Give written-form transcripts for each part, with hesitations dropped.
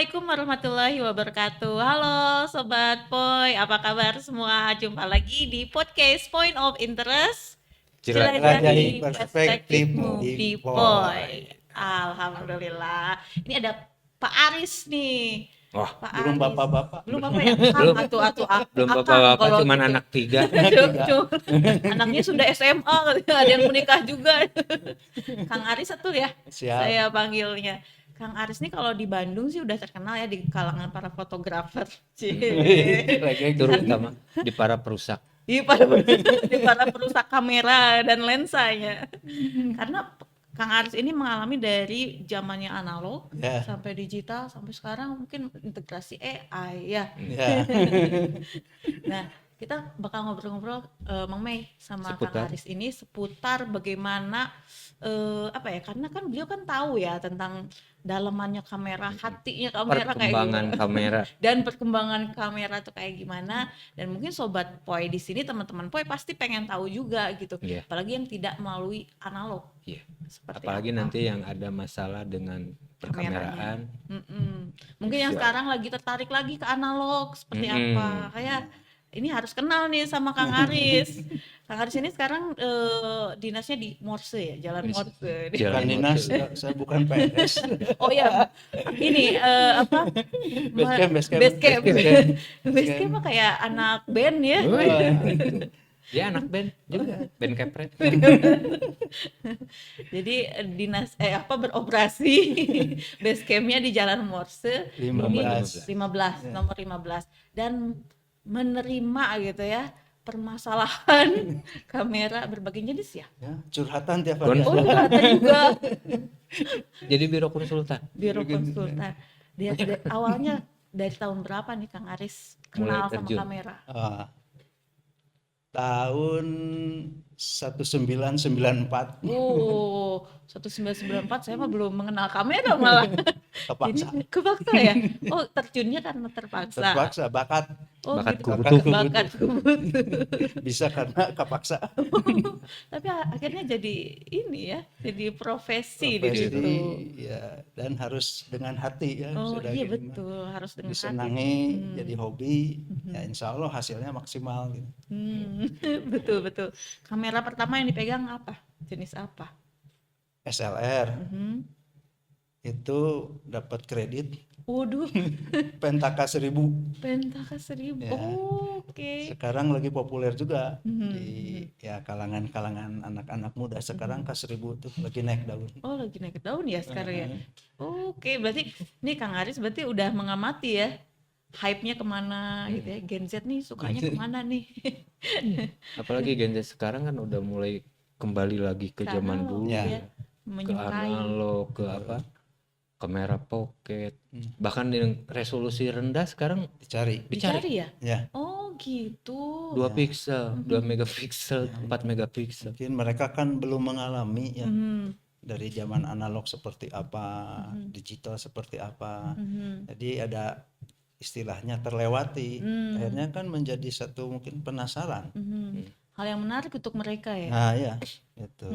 Assalamualaikum warahmatullahi wabarakatuh. Halo Sobat Poi, apa kabar semua? Jumpa lagi di podcast Point of Interest. Jelajahi Jelajahi perspektifmu perspektifmu di di Poi. Poi. Alhamdulillah. Ini ada Pak Aris nih. Wah, Pak Belum Aris. bapak-bapak. Belum apa ya? Kang, Belum. Belum Akang bapak-bapak, kalau cuman gitu. anak 3. Anaknya sudah SMA, ada yang menikah juga. Kang Aris satu ya, Siap. saya panggilnya. Kang Aris nih kalau di Bandung sih udah terkenal ya di kalangan para fotografer. Terutama di para perusak. Di para perusak kamera dan lensanya. Karena Kang Aris ini mengalami dari zamannya analog Ya. sampai digital sampai sekarang mungkin integrasi AI ya. Ya. Nah, kita bakal ngobrol-ngobrol Mang Mei sama Kang Seputar? Aris ini seputar bagaimana apa ya? Karena kan beliau kan tahu ya tentang dalamannya kamera, hatinya kamera kayak Perkembangan gimana. kamera. Dan perkembangan kamera tuh kayak gimana, dan mungkin sobat Poi di sini, teman-teman Poi pasti pengen tahu juga gitu. Iya. Apalagi yang tidak melalui analog. Iya. Seperti Apalagi apa nanti yang ada masalah dengan perkameraan. Mungkin yang sekarang lagi tertarik lagi ke analog seperti Mm-mm. apa. Kayak ini harus kenal nih sama Kang Aris. Kang Aris ini sekarang dinasnya di Morse ya, Jalan Morse. Jalan Bukan dinas, saya bukan PNS. Oh ya, ini apa? Base camp. Base camp. Base camp mah kayak anak band ya. Dia anak band juga, band kepret. Jadi dinas beroperasi base campnya di Jalan Morse 15. 15 nomor 15 dan menerima gitu ya permasalahan kamera berbagai jenis ya. Ya, curhatan tiap hari. Oh, ternyata juga Jadi biro konsultan. biro konsultan. Dia awalnya dari tahun berapa nih Kang Aris kenal Mulai sama terjun. kamera? Tahun 1994 Oh, 1994 saya mah belum mengenal kamera malah. kepaksa. Ini kepaksa ya? Oh, terjunnya karena terpaksa. Terpaksa bakat Oh, Bakat gitu. kubutu. Bakat kubutu. bisa karena kepaksa. Tapi akhirnya jadi ini ya, jadi profesi di Profesi, situ. ya, dan harus dengan hati ya. Oh sudah iya gini mah. betul, harus dengan hati. Disenangi, jadi hobi, ya insya Allah hasilnya maksimal gitu. Betul. Kamera pertama yang dipegang apa? Jenis apa? SLR Mhm. itu dapat kredit Waduh, Pentaka 1000. Pentaka 1000. Ya. Oh, oke. Sekarang lagi populer juga di ya kalangan anak-anak muda. Sekarang K1000 tuh lagi naik daun. Oh, lagi naik daun ya sekarang ya. Oke, berarti nih Kang Aris berarti udah mengamati ya hype-nya kemana gitu ya. Gen Z nih sukanya kemana nih? Apalagi Gen Z sekarang kan udah mulai kembali lagi ke zaman Analog dulu. Ya. Ke Menyukai. analog, ke apa? Kamera pocket. Bahkan dengan resolusi rendah sekarang Dicari. Dicari ya? Ya, Oh gitu. 2 pixel, 2 megapiksel, 4 megapiksel. mungkin mereka kan belum mengalami ya Mhm. dari zaman analog seperti apa, digital seperti apa. Jadi ada istilahnya terlewati. Akhirnya kan menjadi satu mungkin penasaran. Hal yang menarik untuk mereka ya. Nah, ya, itu.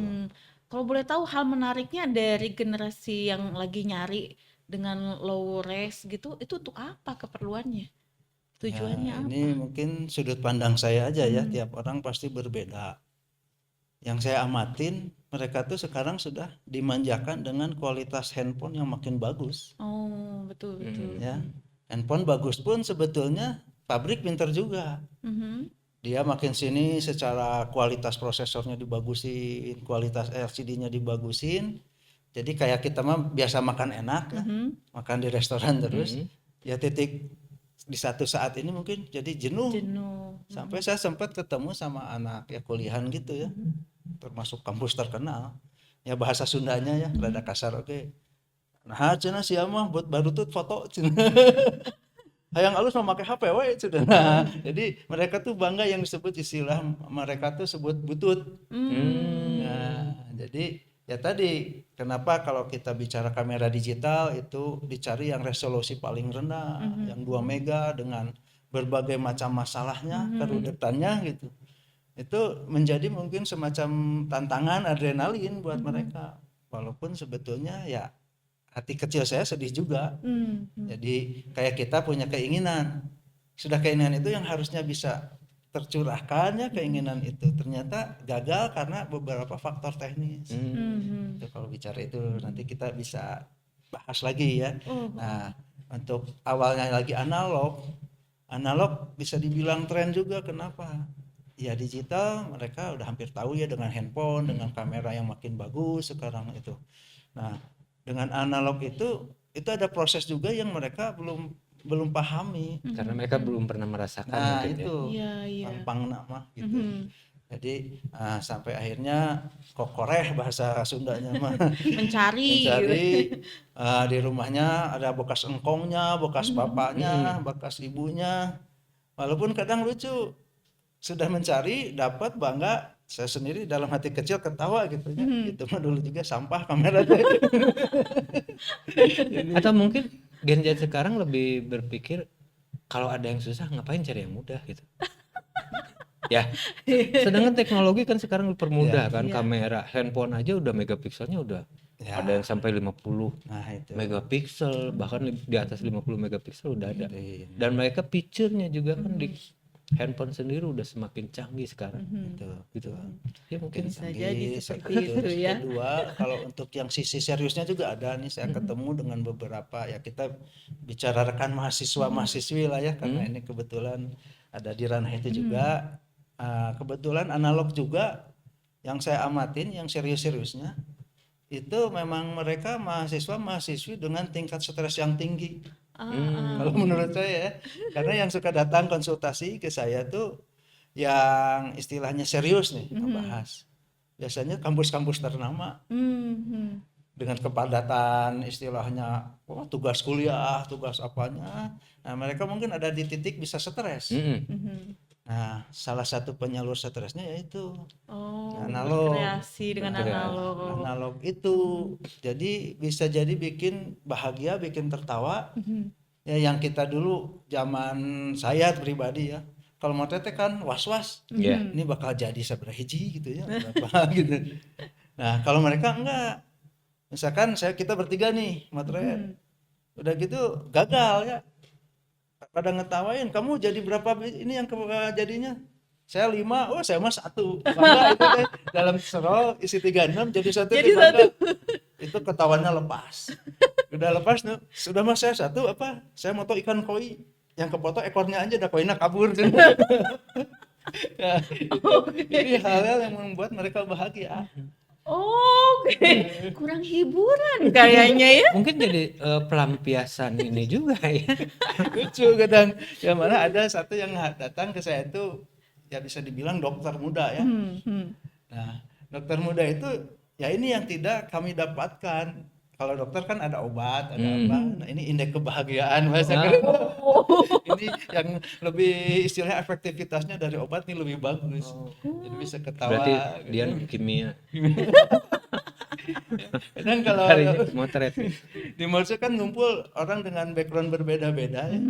Kalau boleh tahu hal menariknya dari generasi yang lagi nyari dengan low res gitu, itu untuk apa keperluannya? Tujuannya Nah, apa? ini mungkin sudut pandang saya aja ya, tiap orang pasti berbeda. Yang saya amatin, mereka tuh sekarang sudah dimanjakan dengan kualitas handphone yang makin bagus. Oh, betul. Ya, handphone bagus pun sebetulnya pabrik pinter juga. Mhm. Dia makin sini secara kualitas prosesornya dibagusin, kualitas LCD-nya dibagusin. Jadi kayak kita mah biasa makan enak ya, makan di restoran terus. Ya titik di satu saat ini mungkin jadi jenuh. Sampai saya sempat ketemu sama anak ya kuliahan gitu ya, termasuk kampus terkenal. Ya bahasa Sundanya ya, rada kasar oke. Nah, cenah sia mah buat baru tuh foto cenah. Hayang alus memakai HP we cenah. Nah, jadi mereka tuh bangga yang disebut istilah mereka tuh sebut butut. Nah, jadi ya tadi kenapa kalau kita bicara kamera digital itu dicari yang resolusi paling rendah, yang 2 mega dengan berbagai macam masalahnya, kerudetannya gitu. Itu menjadi mungkin semacam tantangan adrenalin buat mereka. Walaupun sebetulnya ya hati kecil saya sedih juga. Jadi kayak kita punya keinginan, sudah keinginan itu yang harusnya bisa tercurahkan ya, keinginan itu ternyata gagal karena beberapa faktor teknis. Itu kalau bicara itu nanti kita bisa bahas lagi ya. Nah, untuk awalnya lagi analog bisa dibilang tren juga. Kenapa? Ya digital mereka udah hampir tahu ya, dengan handphone, dengan kamera yang makin bagus sekarang itu. Nah, dengan analog itu ada proses juga yang mereka belum pahami. Karena mereka belum pernah merasakan Nah, mungkin itu Iya. tampang nama gitu. Jadi sampai akhirnya kokoreh bahasa Sundanya mah Mencari. di rumahnya ada bekas engkongnya, bekas bapaknya, bekas ibunya. Walaupun kadang lucu, sudah mencari dapat bangga, saya sendiri dalam hati kecil ketawa gitu ya. Itu mah dulu juga sampah kamera. Atau mungkin Gen Z sekarang lebih berpikir kalau ada yang susah ngapain cari yang mudah gitu. Ya, sedangkan teknologi kan sekarang dipermudah kan, kamera handphone aja udah megapikselnya udah ada yang sampai 50 megapiksel, bahkan di atas 50 megapiksel udah ada. Dan mereka picture-nya juga kan di handphone sendiri udah semakin canggih sekarang. Gitu. Ya mungkin Bisa jadi seperti itu ya. Kedua, kalau untuk yang sisi seriusnya juga ada nih, saya ketemu dengan beberapa ya, kita bicara rekan mahasiswa-mahasiswi lah ya, karena ini kebetulan ada di ranah itu juga. Kebetulan analog juga yang saya amatin, yang serius-seriusnya itu memang mereka mahasiswa-mahasiswi dengan tingkat stres yang tinggi. Kalau menurut saya ya, karena yang suka datang konsultasi ke saya tuh yang istilahnya serius nih ngebahas. Biasanya kampus-kampus ternama dengan kepadatan istilahnya, tugas kuliah, tugas apanya. Nah, mereka mungkin ada di titik bisa stres. Nah, salah satu penyalur stresnya yaitu analog. Berkreasi dengan analog. Analog itu jadi bisa jadi bikin bahagia, bikin tertawa. Ya, yang kita dulu zaman saya pribadi ya, kalau mau teteh kan was-was, ini bakal jadi seberapa hiji gitu ya, berapa gitu. Nah, kalau mereka enggak, misalkan kita bertiga nih motret, udah gitu gagal ya, pada ngetawain, kamu jadi berapa ini yang jadinya? Saya 5, oh saya mah 1. Bangga itu deh, dalam serol isi 36 jadi 1. Jadi 1. Itu ketawanya lepas. Udah lepas tuh, sudah mah saya 1 apa? Saya moto ikan koi, yang kefoto ekornya aja, dah koinya kabur. Nah, itu hal-hal yang membuat mereka bahagia. Oke, kurang hiburan kayaknya ya. Mungkin jadi pelampiasan ini juga ya. Lucu kadang, ya malah ada satu yang datang ke saya itu ya bisa dibilang dokter muda ya. Nah, dokter muda itu ya ini yang tidak kami dapatkan. Kalau dokter kan ada obat, ada apa. Nah, ini indeks kebahagiaan bahasa keren. Ini yang lebih istilahnya efektivitasnya dari obat nih lebih bagus. Jadi bisa ketawa. Berarti gitu. dia kimia. Kadang kalau motret di Morse kan ngumpul orang dengan background berbeda-beda ya.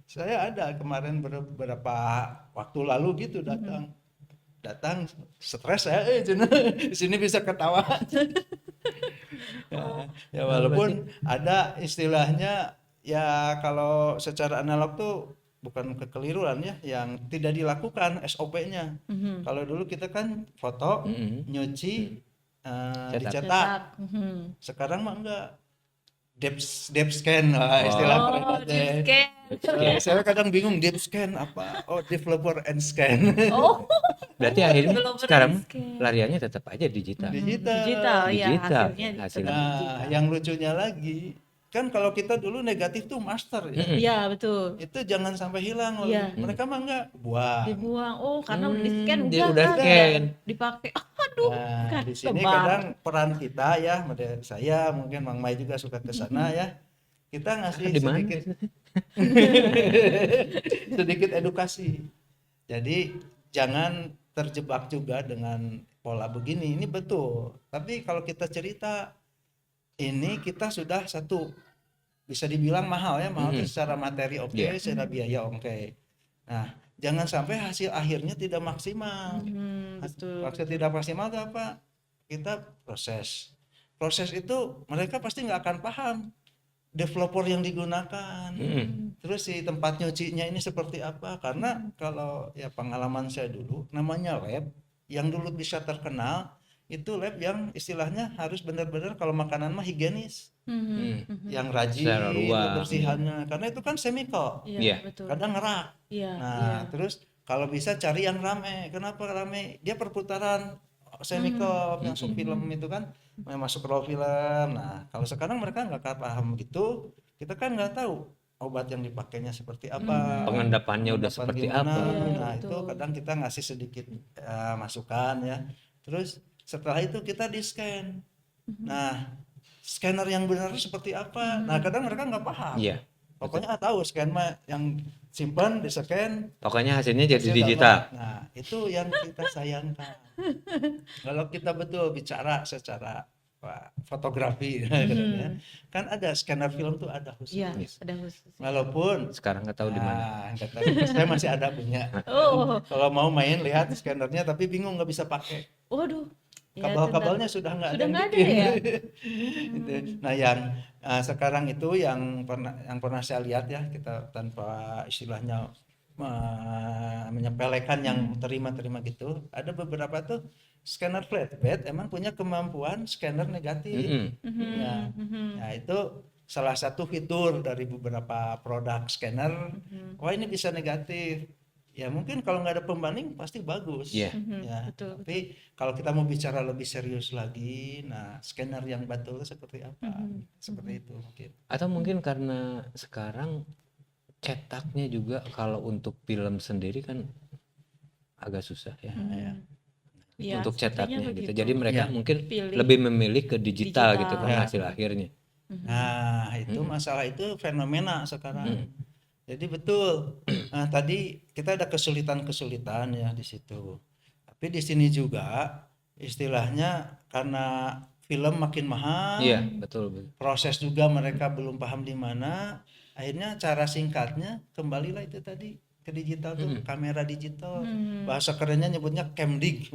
Saya ada kemarin beberapa waktu lalu gitu datang stres saya, di sini bisa ketawa. Ya walaupun ada istilahnya ya, kalau secara analog tuh bukan kekeliruan ya, yang tidak dilakukan SOP-nya. Kalau dulu kita kan foto, nyuci, dicetak. Sekarang mah enggak. Depth scan istilah depth scan. Saya kadang bingung depth scan apa? Oh, developer and scan. Berarti akhirnya sekarang lariannya tetap aja digital. Digital ya, hasilnya. Nah, yang lucunya lagi kan kalau kita dulu negatif tuh master ya. Iya, betul. Itu jangan sampai hilang. Mereka mah enggak dibuang. Oh, karena udah di scan udah scan. Dipakai. Aduh. Nah, di sini kadang peran kita ya, saya mungkin Mang Mai juga suka ke sana ya. Kita ngasih sedikit edukasi. Jadi jangan terjebak juga dengan pola begini. Ini betul. Tapi kalau kita cerita ini kita sudah satu bisa dibilang mahal ya, mahal secara materi secara biaya Nah, jangan sampai hasil akhirnya tidak maksimal. Betul. Hasil tidak maksimal itu apa? Kita proses. proses itu mereka pasti nggak akan paham developer yang digunakan, terus si tempat nyucinya ini seperti apa. Karena kalau ya pengalaman saya dulu, namanya lab yang dulu bisa terkenal itu lab yang istilahnya harus benar-benar kalau makanan mah higienis, yang rajin Secara ruang. kebersihannya, karena itu kan chemical, Iya. betul. kadang ngerak. Iya, Nah, terus kalau bisa cari yang rame. Kenapa rame? Dia perputaran chemical masuk film itu kan, masuk raw film. Nah, kalau sekarang mereka nggak paham gitu, kita kan nggak tahu obat yang dipakainya seperti apa, Pengendapannya udah pengendapan seperti gimana. apa. Nah, itu kadang kita ngasih sedikit masukan ya. Terus setelah itu kita di scan. Nah, scanner yang benar seperti apa? Nah, kadang mereka nggak paham. Iya. Pokoknya tahu scan mah yang simpan di scan. Pokoknya hasilnya jadi Hasil digital. gambar. Nah, itu yang kita sayangkan. Kalau kita betul bicara secara fotografi, kan ada scanner film tuh ada khusus. Iya, ada khusus. Walaupun Sekarang nggak tahu di mana. nggak tahu. Saya masih ada punya. Oh, Kalau mau main lihat scannernya, tapi bingung nggak bisa pakai. waduh. Ya, Kabel-kabelnya sudah nggak ada. sudah yang nggak ada bikin. ya? Gitu. Nah, yang sekarang itu yang pernah saya lihat ya, kita tanpa istilahnya menyepelekan yang terima-terima gitu, ada beberapa tuh scanner flatbed emang punya kemampuan scanner negatif. Ya, nah itu salah satu fitur dari beberapa produk scanner. Wah, ini bisa negatif. Ya mungkin kalau nggak ada pembanding pasti bagus. Iya. Ya, betul, tapi kalau kita mau bicara lebih serius lagi, nah scanner yang betul seperti apa? Seperti itu mungkin. Atau mungkin karena sekarang cetaknya juga kalau untuk film sendiri kan agak susah ya. Ya, Untuk sepertinya cetaknya gitu. begitu. Jadi mereka mungkin Pilih. lebih memilih ke digital Digital. gitu kan Ya. hasil akhirnya. Nah, itu masalah itu fenomena sekarang. Jadi betul. Nah, tadi kita ada kesulitan-kesulitan ya di situ. Tapi di sini juga istilahnya karena film makin mahal, Iya, betul. proses juga mereka belum paham di mana. Akhirnya cara singkatnya kembalilah itu tadi ke digital tuh, kamera digital. Bahasa kerennya nyebutnya camdig.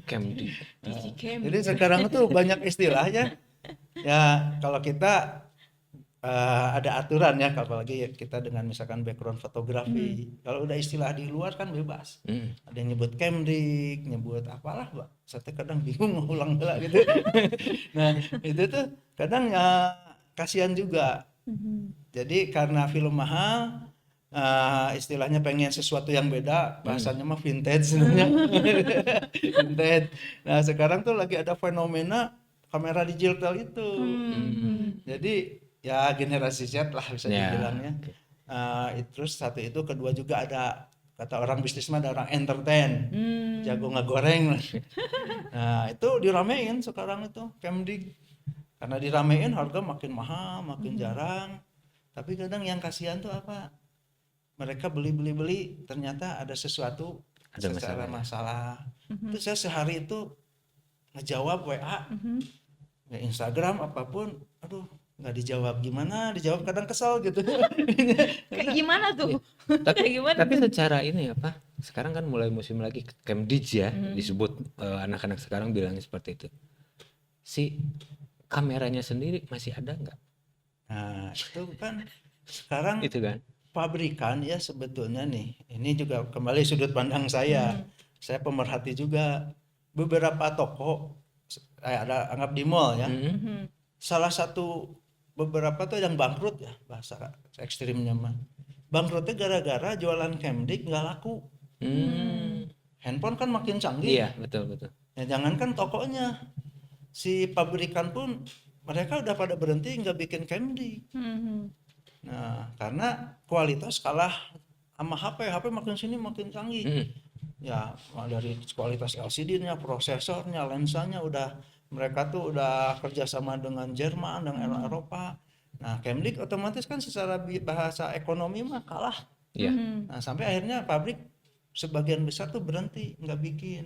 Camdi. Digicam. Jadi sekarang tuh banyak istilahnya. Ya kalau kita ada aturan ya, apalagi kita dengan misalkan background fotografi. Kalau udah istilah di luar kan bebas. Ada yang nyebut camdik, nyebut apalah, Pak. Saya kadang bingung mau ulang bela gitu. Nah, itu tuh kadang kasihan juga. Jadi karena film mahal, istilahnya pengen sesuatu yang beda, bahasanya mah vintage sebenarnya. Vintage. Nah, sekarang tuh lagi ada fenomena kamera digital itu. Jadi ya generasi Z lah bisa Ya, dibilangnya. Terus satu itu, kedua juga ada kata orang bisnis mah ada orang entertain, jago ngegoreng. Nah itu diramein sekarang itu camdik, karena diramein harga makin mahal, makin jarang. Tapi kadang yang kasihan tuh apa? Mereka beli ternyata ada sesuatu, Ada secara masalah. Itu saya sehari itu ngejawab WA, ya Instagram apapun, aduh nggak dijawab, gimana dijawab, kadang kesel gitu. Kayak gimana tuh? Tapi Kayak gimana? tapi secara ini apa? Sekarang kan mulai musim lagi camdij ya, disebut anak-anak sekarang bilangnya seperti itu. Si kameranya sendiri masih ada nggak? Nah itu kan sekarang Itu kan. pabrikan ya sebetulnya nih, ini juga kembali sudut pandang saya. Saya pemerhati juga beberapa toko, ada anggap di mall ya. Salah satu beberapa tuh yang bangkrut ya, bahasa ekstrimnya mah. Bangkrutnya gara-gara jualan camdik nggak laku. Handphone kan makin canggih. Iya, betul. Ya jangankan tokonya, si pabrikan pun mereka udah pada berhenti nggak bikin camdik. Nah, karena kualitas kalah sama HP makin sini makin canggih. Ya, dari kualitas LCD-nya, prosesornya, lensanya mereka tuh udah kerjasama dengan Jerman, dengan Eropa. Nah, camdik otomatis kan secara bahasa ekonomi mah kalah. Iya. Nah, sampai akhirnya pabrik sebagian besar tuh berhenti, nggak bikin.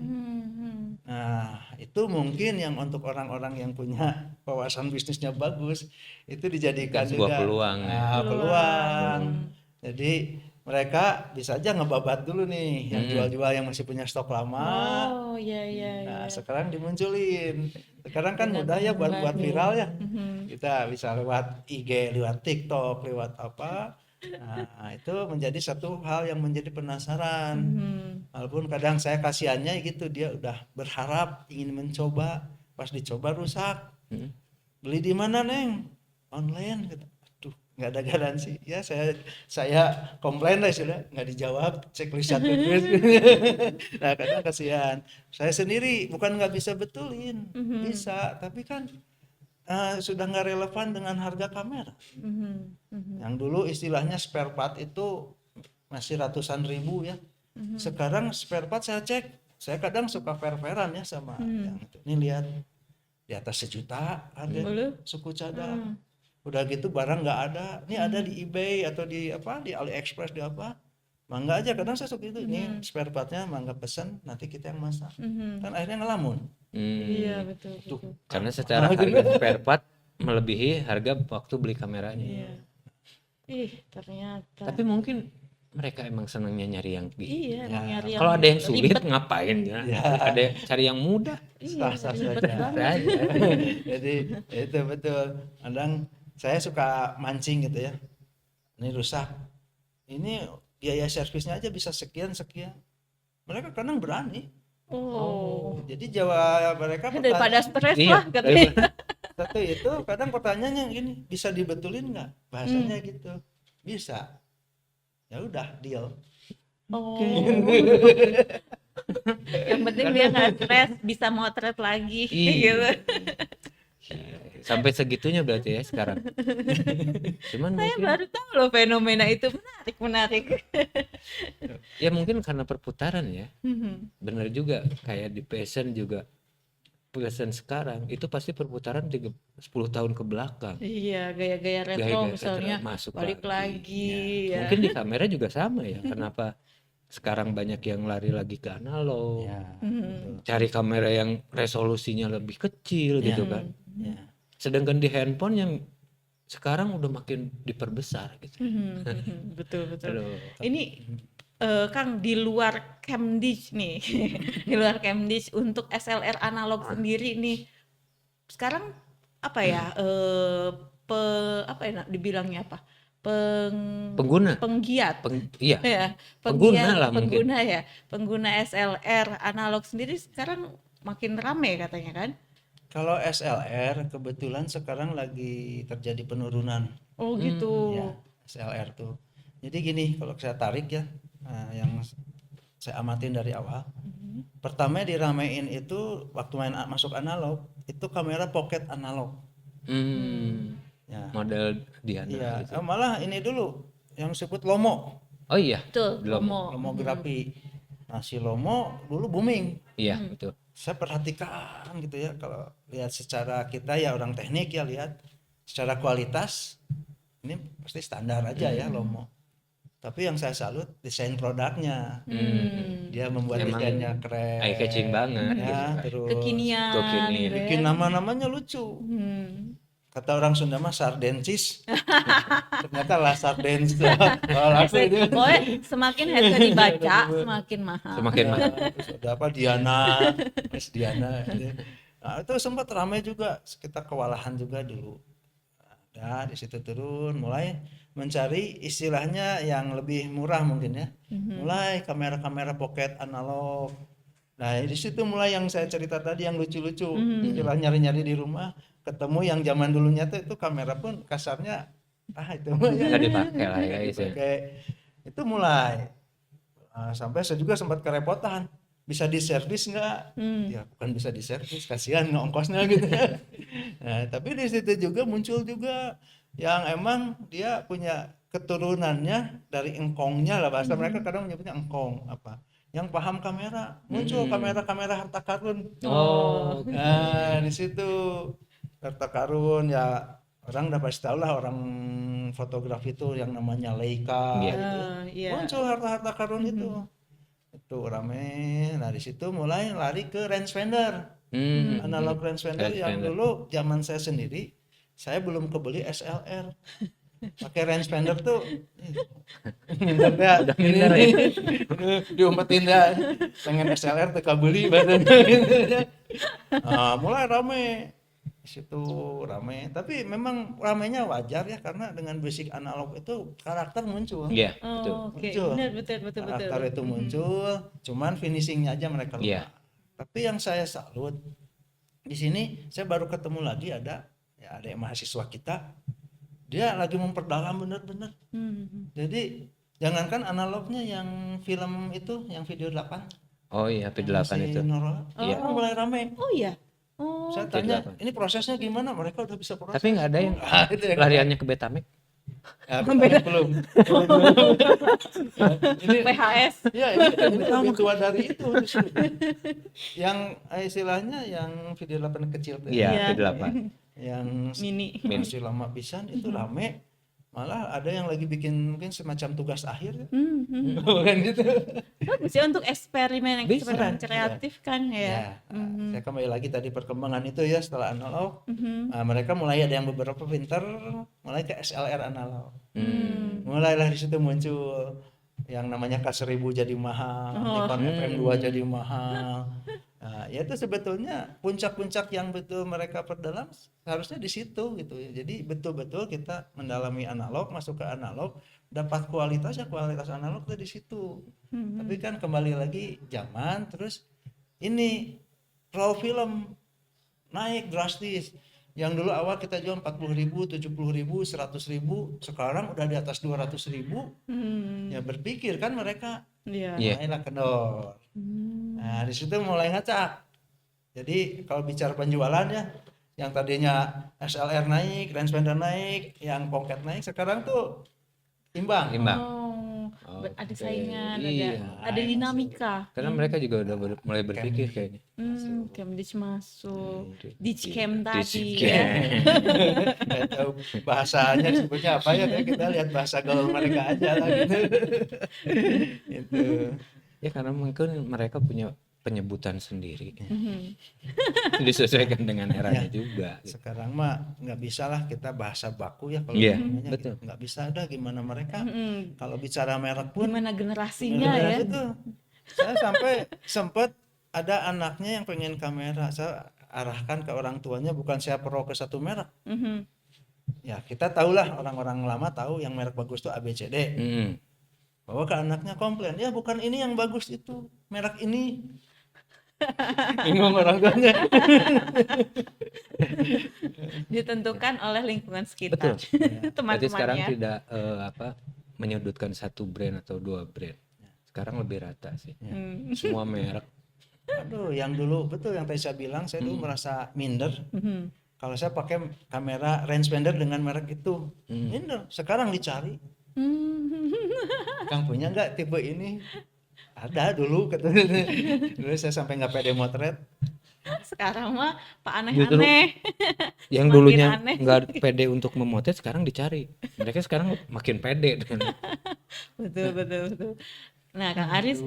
Nah, itu mungkin yang untuk orang-orang yang punya wawasan bisnisnya bagus, itu dijadikan Sebuah juga peluang ya. peluang. Jadi mereka bisa aja ngebabat dulu nih yang jual-jual yang masih punya stok lama. Oh, iya iya Nah, iya. sekarang dimunculin. Sekarang kan Dengan mudah ya buat mengurangi. viral ya. Kita bisa lewat IG, lewat TikTok, lewat apa. Nah, itu menjadi satu hal yang menjadi penasaran. Walaupun kadang saya kasihannya gitu, dia udah berharap ingin mencoba, pas dicoba rusak. Beli di mana, Neng? Online gitu. Aduh, nggak ada garansi. Ya saya komplain lah sudah, nggak dijawab, checklist satu terus. Nah, kadang kasihan. Saya sendiri bukan nggak bisa betulin, bisa, tapi kan sudah nggak relevan dengan harga kamera. Yang dulu istilahnya spare part itu masih ratusan ribu ya. Sekarang spare part saya cek, saya kadang suka fair-fairan ya sama yang itu. Ini lihat di atas 1 juta harga suku cadang. Udah gitu barang nggak ada. Ini ada di eBay atau di apa, di AliExpress, di apa. Mangga aja, kadang saya suka itu. Ini spare partnya mangga pesan, nanti kita yang masak. Kan akhirnya ngelamun. Iya, betul Tuh, betul. Karena secara harga spare part melebihi harga waktu beli kameranya. Iya. Ih, ternyata. Tapi mungkin mereka emang senangnya nyari yang gitu. Iya, emang nyari yang Kalau ada yang sulit ribet. ngapain ya? Ada cari yang mudah. Iya, sah-sah ribet saja. banget. Saja. Jadi itu betul. Kadang saya suka mancing gitu ya. Ini rusak. Ini biaya servisnya aja bisa sekian. Mereka kadang berani. Oh. Jadi Jawa mereka Daripada stres Iya, lah katanya. satu itu kadang pertanyaannya gini, bisa dibetulin nggak? Bahasanya gitu. Bisa. Ya udah, deal. Oh. Yang penting dia nggak stres, bisa motret lagi Iya. gitu. Sampai segitunya berarti ya sekarang. Cuman Saya mungkin baru tahu loh fenomena itu, menarik. ya mungkin karena perputaran ya. Bener juga kayak di fashion juga. Fashion sekarang itu pasti perputaran 10 tahun ke belakang. Iya, gaya-gaya retro Gaya-gaya misalnya retro masuk balik lagi ya. Mungkin di kamera juga sama ya. Kenapa sekarang banyak yang lari lagi ke analog, Ya. cari kamera yang resolusinya lebih kecil gitu kan. Ya. Sedangkan di handphone yang sekarang udah makin diperbesar gitu. Betul. Aduh. Ini Kang, di luar Camdish nih, di luar Camdish untuk SLR analog sendiri nih, sekarang apa ya? Apa ya dibilangnya apa? Pengguna. Penggiat. Iya. Ya, Pengguna lah mungkin. pengguna ya, pengguna SLR analog sendiri sekarang makin rame katanya kan? Kalau SLR kebetulan sekarang lagi terjadi penurunan. Oh gitu. Ya, SLR tuh. Jadi gini, kalau saya tarik ya, yang saya amatin dari awal. Pertama diramein itu waktu masuk analog, itu kamera pocket analog. Ya. Model Diana Iya, gitu. malah ini dulu yang disebut Lomo, Oh iya. Betul, Lomo. lomografi. Nah, si Lomo dulu booming. Iya, betul. Saya perhatikan gitu ya, kalau lihat secara kita ya orang teknik ya, lihat secara kualitas ini pasti standar aja ya Lomo. Tapi yang saya salut desain produknya. Dia membuat Emang desainnya keren. eye catching banget Ya, terus Kekinian Kekinian. gitu ya. bikin nama-namanya lucu. Kata orang Sunda mah sardensis. Ternyata lah sardens. Pokoknya semakin headset dibaca semakin mahal. Semakin mahal. Terus ada apa Diana, Miss Diana. Nah, itu sempat ramai juga, kita kewalahan juga dulu. Nah, di situ turun, mulai mencari istilahnya yang lebih murah mungkin ya. Mulai kamera-kamera pocket analog. Nah, di situ mulai yang saya cerita tadi yang lucu-lucu. Istilah nyari-nyari di rumah, ketemu yang zaman dulunya tuh itu kamera pun kasarnya itu mah ya. Nggak dipakai lah ya itu. Oke. Itu mulai. Sampai saya juga sempat kerepotan. Bisa diservis nggak? Ya bukan bisa diservis, kasihan ongkosnya gitu. Nah, tapi di situ juga muncul juga yang emang dia punya keturunannya dari engkongnya lah, bahasa mereka kadang menyebutnya engkong apa. Yang paham kamera, muncul kamera-kamera harta karun. Oh. Nah, di situ harta karun ya, orang udah pasti tahu lah, orang fotografi itu yang namanya Leica gitu. Iya. Muncul harta karun itu rame. Nah, di situ mulai lari ke rangefinder. Analog rangefinder yang dulu zaman saya sendiri saya belum kebeli SLR. pakai rangefinder tuh minder dah, Udah minder ya. diumpetin dah, pengen SLR teu kabeli badan. Mulai rame di situ rame, tapi memang ramenya wajar ya karena dengan basic analog itu karakter muncul. Iya, betul. Oh, oke. Muncul. Benar, betul. Karakter itu muncul, cuman finishingnya aja mereka lupa. Iya. Tapi yang saya salut di sini, saya baru ketemu lagi ada yang mahasiswa kita, dia lagi memperdalam bener-bener. Jadi jangankan analognya, yang film itu, yang video 8, Oh iya, P8 si itu. Nora, Iya. kan mulai rame. Oh iya. Oh, Saya tanya, P8. ini prosesnya gimana? Mereka udah bisa proses. Tapi nggak ada yang Itu yang lariannya ke Betamax. ya, belum. Ini PHS. ya ini lebih tua dari itu justru. Yang istilahnya yang video 8 kecil tuh. Iya, Iya. P8. Yang Mini. masih lama pisan itu rame, malah ada yang lagi bikin mungkin semacam tugas akhir ya. Bukan gitu. Bagus ya untuk eksperimen Bisa, kreatif kan ya. Saya kembali lagi tadi perkembangan itu ya setelah analog. Mereka mulai ada yang beberapa pinter mulai ke SLR analog. Mulailah di situ muncul yang namanya K1000 jadi mahal, Nikon FM2 jadi mahal. Nah, ya itu sebetulnya puncak-puncak yang betul mereka perdalam harusnya di situ gitu ya. Jadi betul-betul kita mendalami analog, masuk ke analog, dapat kualitas analog tuh di situ. Tapi kan kembali lagi zaman, terus ini raw film naik drastis. Yang dulu awal kita jual 40.000, 70.000, 100.000, sekarang udah di atas 200.000. Ya berpikir kan mereka, Iya. mulailah kendor. Nah di situ mulai ngacak. Jadi kalau bicara penjualan ya, yang tadinya SLR naik, rangefinder naik, yang pocket naik, sekarang tuh imbang. Ada saingan, Iya. ada dinamika. Karena mereka juga udah mulai berpikir kayaknya. Camdish masuk, Ditchcam tadi Ditchcam. ya. Nggak tahu bahasanya sebutnya apa ya, kita lihat bahasa gaul mereka aja lah gitu. Gitu. Ya karena mungkin mereka punya penyebutan sendiri. Disesuaikan dengan eranya juga. Sekarang mah nggak bisa lah kita bahasa baku ya kalau Iya, namanya betul. gitu. Nggak bisa dah gimana mereka kalau bicara merek pun Gimana generasinya ya? itu. Saya sampai sempet ada anaknya yang pengen kamera, saya arahkan ke orang tuanya, bukan saya pro ke satu merek. Ya kita tahulah, orang-orang lama tahu yang merek bagus tuh ABCD. Bawa ke anaknya komplain, ya bukan ini yang bagus, itu merek ini. Bingung orang tuanya. Ditentukan oleh lingkungan sekitar. Berarti sekarang Teman-temannya. tidak menyudutkan satu brand atau dua brand. Sekarang lebih rata sih. Semua merek. Aduh, yang dulu betul yang tadi saya bilang, saya dulu merasa minder. Kalau saya pakai kamera rangefinder dengan merek itu, minder. Sekarang dicari. Kang punya nggak tipe ini? Ada dulu, katanya. Dulu saya sampai nggak pede motret. Sekarang mah Pak Justru aneh-aneh. yang Semakin dulunya aneh. nggak pede untuk memotret sekarang dicari. Mereka sekarang makin pede. Betul. Nah, Kang Aris,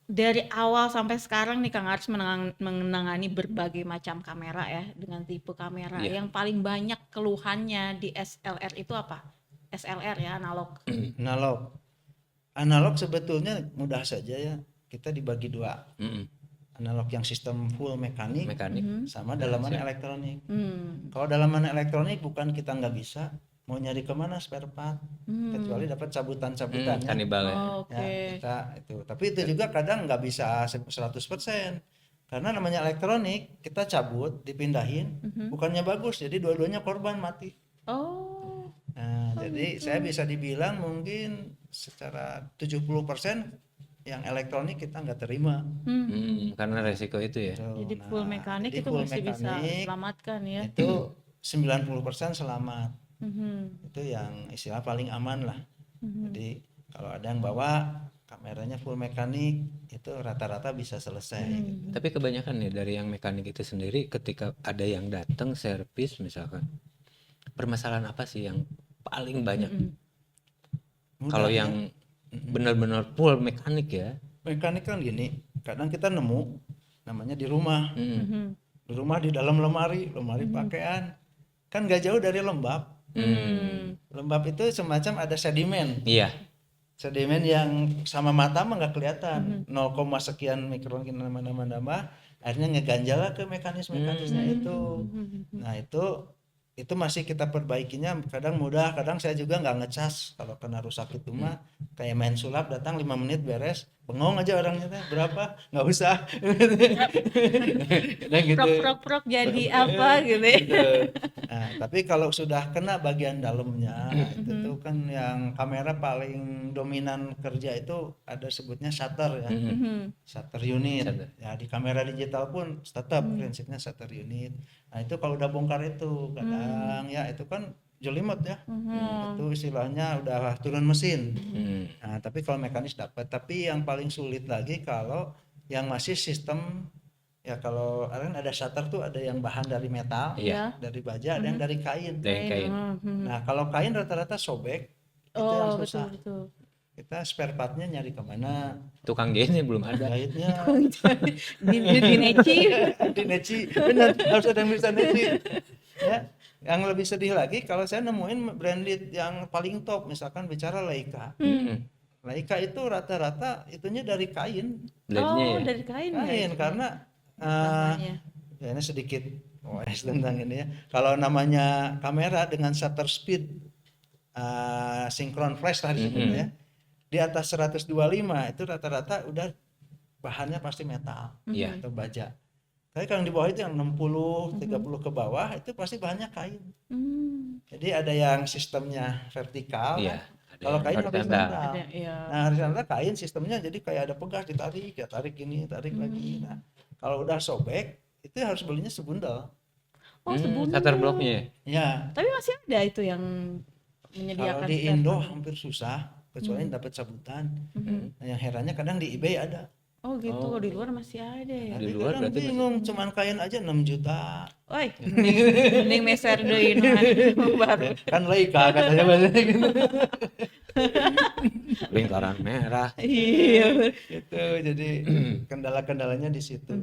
dari awal sampai sekarang nih Kang Aris menangani berbagai macam kamera ya, dengan tipe kamera. Iya. Yang paling banyak keluhannya di SLR itu apa? SLR ya, analog. Analog sebetulnya mudah saja ya, kita dibagi dua. Analog yang sistem full mekanik, sama dalaman elektronik. Kalau dalaman elektronik bukan kita nggak bisa, mau nyari kemana spare part, kecuali dapat cabutan-cabutannya. Kanibal ya. Oke. Ya, kita itu. Tapi itu juga kadang nggak bisa 100%. Karena namanya elektronik, kita cabut, dipindahin, bukannya bagus, jadi dua-duanya korban mati. Oh. Nah, jadi saya bisa dibilang mungkin secara 70% yang elektronik kita nggak terima. Karena resiko itu ya. Jadi full mekanik jadi itu full masih bisa mekanik selamatkan ya. Itu 90% selamat. Itu yang istilah paling aman lah. Jadi kalau ada yang bawa kameranya full mekanik, itu rata-rata bisa selesai. Gitu. Tapi kebanyakan nih dari yang mekanik itu sendiri, ketika ada yang datang servis misalkan, permasalahan apa sih yang paling banyak? Kalau yang benar-benar full mekanik ya. Mekanik kan gini, kadang kita nemu namanya di rumah. Di rumah di dalam lemari pakaian. Kan gak jauh dari lembab. Lembab itu semacam ada sedimen. Iya. Sedimen yang sama mata mah nggak kelihatan. 0, sekian mikron nambah, akhirnya ngeganjal lah ke mekanismenya itu. Nah itu masih kita perbaikinya, kadang mudah, kadang saya juga nggak ngecas kalau kena rusak itu mah kayak main sulap, datang 5 menit beres, bengong aja orangnya teh, berapa nggak usah. Nah, gitu. Prok jadi apa gitu ya. Gitu. Nah, tapi kalau sudah kena bagian dalamnya, itu tuh kan yang kamera paling dominan kerja itu ada sebutnya shutter ya, shutter unit. Ya di kamera digital pun tetap prinsipnya shutter unit. Nah itu kalau udah bongkar itu kadang ya itu kan jelimet ya, itu istilahnya udah turun mesin. Nah tapi kalau mekanis dapat, tapi yang paling sulit lagi kalau yang masih sistem. Ya kalau ada shutter tuh ada yang bahan dari metal, dari baja, ada yang dari kain. Dari kain. Nah kalau kain rata-rata sobek, itu yang susah. Betul. Kita spare partnya nyari kemana? Tukang jahitnya belum ada. Jahitnya Di neci. di neci, benar harus ada yang bisa neci. Ya, yang lebih sedih lagi kalau saya nemuin branded yang paling top, misalkan bicara Leica. Leica itu rata-rata itunya dari kain. Blade-nya ya. Dari kain ya. Kain karena Namanya. ya ini sedikit OS tentang ini ya. Kalau namanya kamera dengan shutter speed sinkron flash tadi sebutnya ya, di atas 125 itu rata-rata udah bahannya pasti metal atau baja. Tapi kalau di bawah itu yang 60, 30 ke bawah itu pasti bahannya kain. Jadi ada yang sistemnya vertikal. Iya. Kalau kain horizontal. Iya. Nah horizontal kain sistemnya jadi kayak ada pegas, ditarik, ya tarik ini, tarik lagi. Nah kalau udah sobek itu harus belinya sebundel. Sebelum Shutter blocknya ya. Ya. tapi masih ada itu yang Kalau menyediakan di spare Indo part. hampir susah, kecuali dapat sabutan. Nah, yang herannya kadang di eBay ada. Oh gitu, kalau di luar masih ada ya. Di Tapi luar kadang berarti bingung, cuman kain aja 6 juta. Oi, mending meser deui baru. Kan Leica katanya bahasanya gitu. Lingkaran merah. Iya. Gitu. Jadi kendala-kendalanya di situ.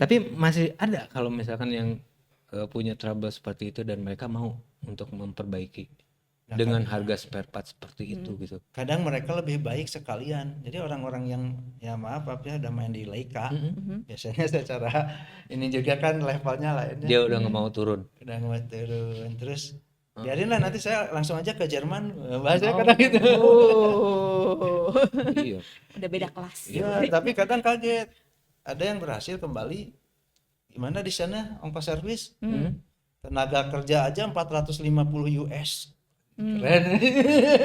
Tapi masih ada kalau misalkan yang punya trouble seperti itu dan mereka mau untuk memperbaiki dengan harga spare part seperti itu gitu. Kadang mereka lebih baik sekalian. Jadi orang-orang yang ya maaf ya udah main di Leica, biasanya secara ini juga kan levelnya lainnya. Dia udah nggak mau turun. Udah nggak turun, terus biarin lah nanti saya langsung aja ke Jerman, bahasanya kadang gitu. Iya. Udah beda kelas. Ya, tapi kadang kaget. Ada yang berhasil kembali. Gimana di sana ongkos servis? Tenaga kerja aja 450 US. Keren.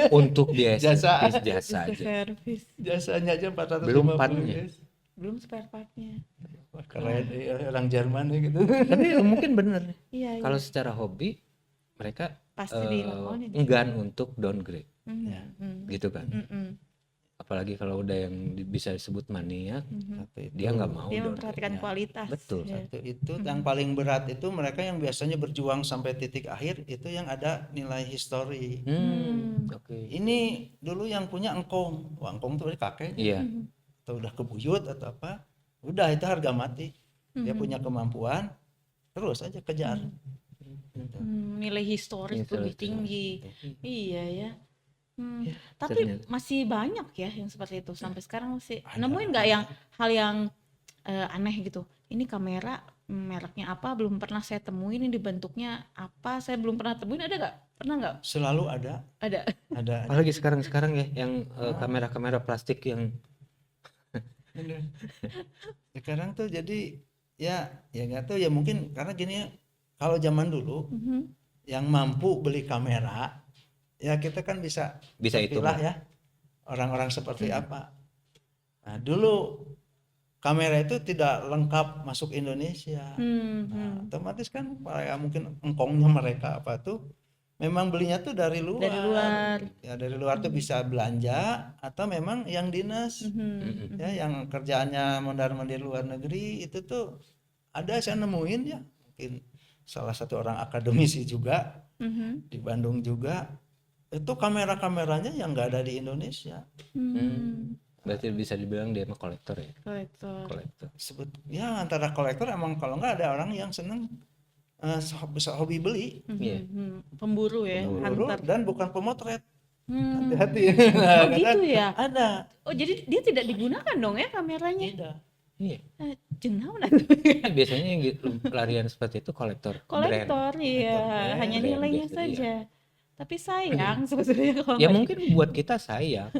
Untuk dia Jasa. jasa aja. Servis. Jasanya aja 450 Belum partnya. US. Belum spare partnya. Wah, keren orang Jerman ya gitu. Tapi mungkin bener. Iya. Kalau secara hobi mereka Pasti dilakuin. enggan untuk downgrade, Ya. gitu kan. Apalagi kalau udah yang bisa disebut maniak, dia nggak mau Dia downgrade. memperhatikan kualitas. Betul. Ya. Itu yang paling berat itu mereka yang biasanya berjuang sampai titik akhir itu yang ada nilai histori. Oke. Ini dulu yang punya engkong. Wah, engkong tuh kakek. Iya. Atau udah kebuyut atau apa. Udah itu harga mati. Dia punya kemampuan, terus aja kejar. Gitu. Nilai historis Nilai lebih tinggi. Iya ya. Tapi ternyata. masih banyak ya yang seperti itu sampai sekarang masih. Nemuin nggak yang hal yang aneh gitu? Ini kamera mereknya apa? Belum pernah saya temuin. Ini bentuknya apa? Saya belum pernah temuin. Ada nggak? Pernah nggak? Selalu ada. Ada. Apalagi sekarang ya yang kamera-kamera plastik yang Sekarang tuh jadi ya nggak tahu ya, mungkin karena gini ya, kalau zaman dulu yang mampu beli kamera ya kita kan bisa itu terpilah ya orang-orang seperti apa. Nah dulu kamera itu tidak lengkap masuk Indonesia. Nah, otomatis kan ya mungkin engkongnya mereka apa tuh memang belinya tuh dari luar. Dari luar. Ya dari luar tuh bisa belanja atau memang yang dinas ya yang kerjaannya mondar-mandir luar negeri itu tuh ada, saya nemuin ya, mungkin salah satu orang akademisi juga di Bandung juga, itu kamera-kameranya yang nggak ada di Indonesia. berarti bisa dibilang dia mah kolektor ya. Kolektor. Kolektor. Ya antara kolektor emang, kalau nggak ada orang yang seneng hobi beli, Iya. Pemburu ya, buru, hunter. dan bukan pemotret. Hmm. Hati-hati. Oh Kadang gitu ya. ada. Oh jadi dia tidak digunakan dong ya kameranya? Tidak. Iya. Jenau Biasanya yang larian seperti itu kolektor brand. kolektor, iya, brand, hanya brand nilainya biasa, saja. Tapi sayang sebetulnya kalau Ya nggak mungkin buat kita sayang.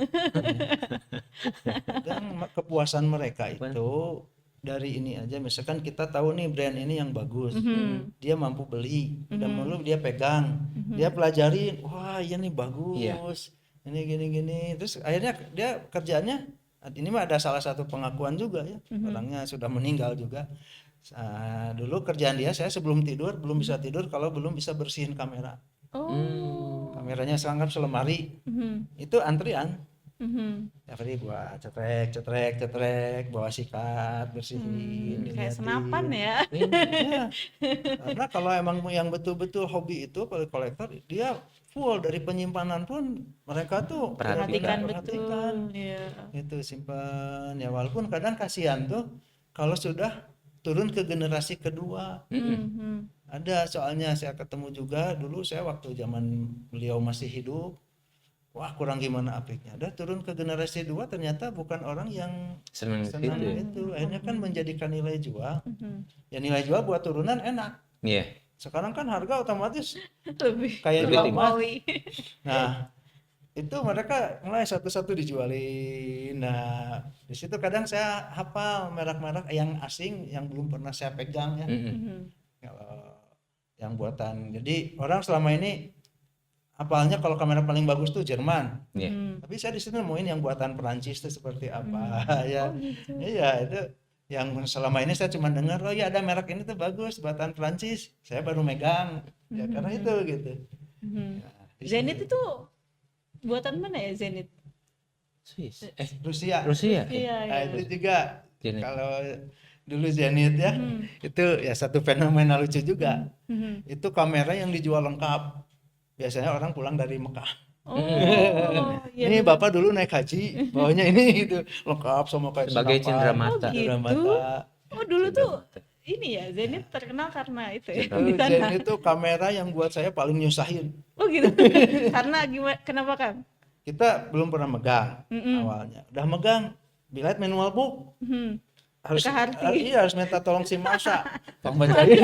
Dan kepuasan mereka itu dari ini aja, misalkan kita tahu nih brand ini yang bagus, dia mampu beli, dan lalu dia pegang, dia pelajarin, wah iya nih bagus, ini gini-gini, terus akhirnya dia kerjaannya, ini mah ada salah satu pengakuan juga ya, orangnya sudah meninggal juga. Dulu kerjaan dia, saya sebelum tidur belum bisa tidur kalau belum bisa bersihin kamera. Oh. Kameranya sangat selemari, itu antrian. Jadi buat cetrek, bawa sikat, bersihin, Kayak diliatin. senapan ya. Iya. Karena kalau emang yang betul-betul hobi itu kolektor, dia full dari penyimpanan pun mereka tuh Perhatikan perhatikan. betul. Iya. Itu simpan ya, walaupun kadang kasihan tuh kalau sudah turun ke generasi kedua. Ada, soalnya saya ketemu juga dulu, saya waktu zaman beliau masih hidup, wah kurang gimana apiknya, udah turun ke generasi 2 ternyata bukan orang yang Senang senang gitu. itu, akhirnya kan menjadikan nilai jual. Ya nilai jual buat turunan enak, Iya. sekarang kan harga otomatis Lebih kayak Lebih jual tinggi. emas. terlampaui. Nah itu mereka mulai satu-satu dijualin. Nah di situ kadang saya hafal merek-merek yang asing yang belum pernah saya pegang ya. Kalau yang buatan, jadi orang selama ini apalnya kalau kamera paling bagus tuh Jerman. Iya. Tapi saya di sini nemuin yang buatan Perancis itu seperti apa ya. Oh gitu. Iya, itu yang selama ini saya cuma dengar, oh ya ada merek ini tuh bagus buatan Perancis. Saya baru megang. Ya karena itu gitu. Nah, di Zenith situ. itu buatan mana ya Zenith? Swiss. Rusia. Rusia. Iya, Nah, iya. itu juga Zenith. kalau dulu Zenith ya, itu ya satu fenomena lucu juga. Itu kamera yang dijual lengkap. Biasanya orang pulang dari Mekah. Oh, iya. Ini Bapak dulu naik haji, bawanya ini gitu, lengkap sama kayak Sebagai senapan, cenderamata. Oh, gitu. cenderamata. Oh dulu tuh ini ya Zenith terkenal karena itu ya Itu di sana. Zen itu kamera yang buat saya paling nyusahin. Oh gitu. Karena gimana? Kenapa Kang? Kita belum pernah megang awalnya. Udah megang, dilihat manual book. Harus Teka Harti. iya harus minta tolong si Masya. Tolong bacain.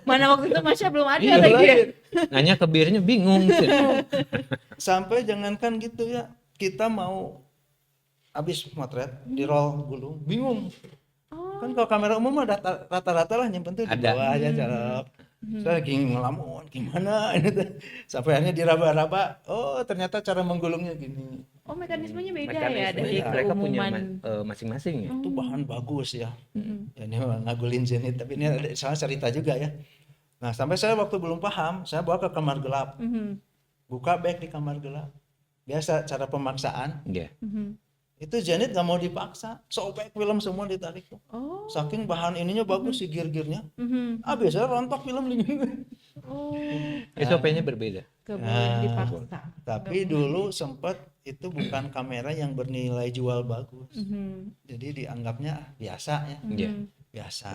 Mana waktu itu Masya belum ada Iya, lagi ya. Nanya ke birnya bingung. Sampai jangankan gitu ya, kita mau habis motret di roll gulung, bingung. Kan kalau kamera umum mah rata-rata lah nyimpen tuh di Ada. bawah aja carap. Saya lagi ngelamun gimana ini tuh. Sampai akhirnya diraba-raba, oh ternyata cara menggulungnya gini. Oh mekanismenya beda ya Mekanisme dari mereka punya keumuman. masing-masing ya. Itu bahan bagus ya. Ya ini mah ngagulin Zenith, tapi ini ada salah cerita juga ya. Nah sampai saya waktu belum paham, saya bawa ke kamar gelap. Buka bag di kamar gelap. Biasa cara pemaksaan. Iya. Itu Zenith gak mau dipaksa, sobek film semua ditarik tuh. Oh. Saking bahan ininya bagus sih gear-gearnya. Mhm. Biasanya rontok film ini. Oh. SOP-nya berbeda. Gak boleh dipaksa. Tapi dulu sempat itu bukan kamera yang bernilai jual bagus. Jadi dianggapnya biasa ya, Iya. biasa.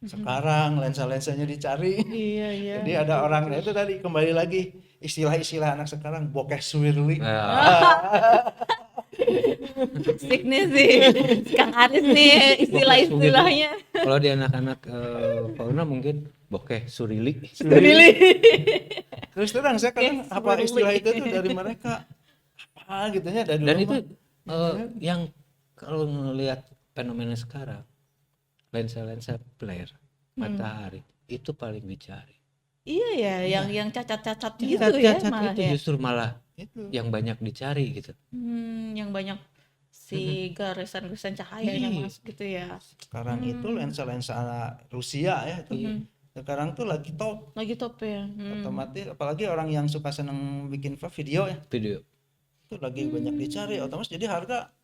Sekarang lensa-lensanya dicari. Iya, iya. Jadi ada orang, itu tadi kembali lagi istilah-istilah anak sekarang, bokeh swirly. Asik nih sih Kang Aris nih istilah-istilahnya. Kalau di anak-anak fauna mungkin bokeh surili. Terus terang saya kadang Bokeh apa swirly. istilah itu tuh dari mereka. Apa gitunya dari dulu. Dan itu mah. yang kalau ngelihat fenomena sekarang, lensa-lensa flare matahari itu paling dicari. Iya ya, yang cacat-cacat gitu ya Cacat malah itu ya. justru malah Itu. yang banyak dicari gitu. Yang banyak si garisan-garisan cahayanya Iya. masuk gitu ya. Sekarang itu lensa-lensa Rusia ya itu. Sekarang tuh lagi top. Lagi top ya. Otomatis apalagi orang yang suka seneng bikin video ya. Video. Itu lagi banyak dicari, otomatis jadi harga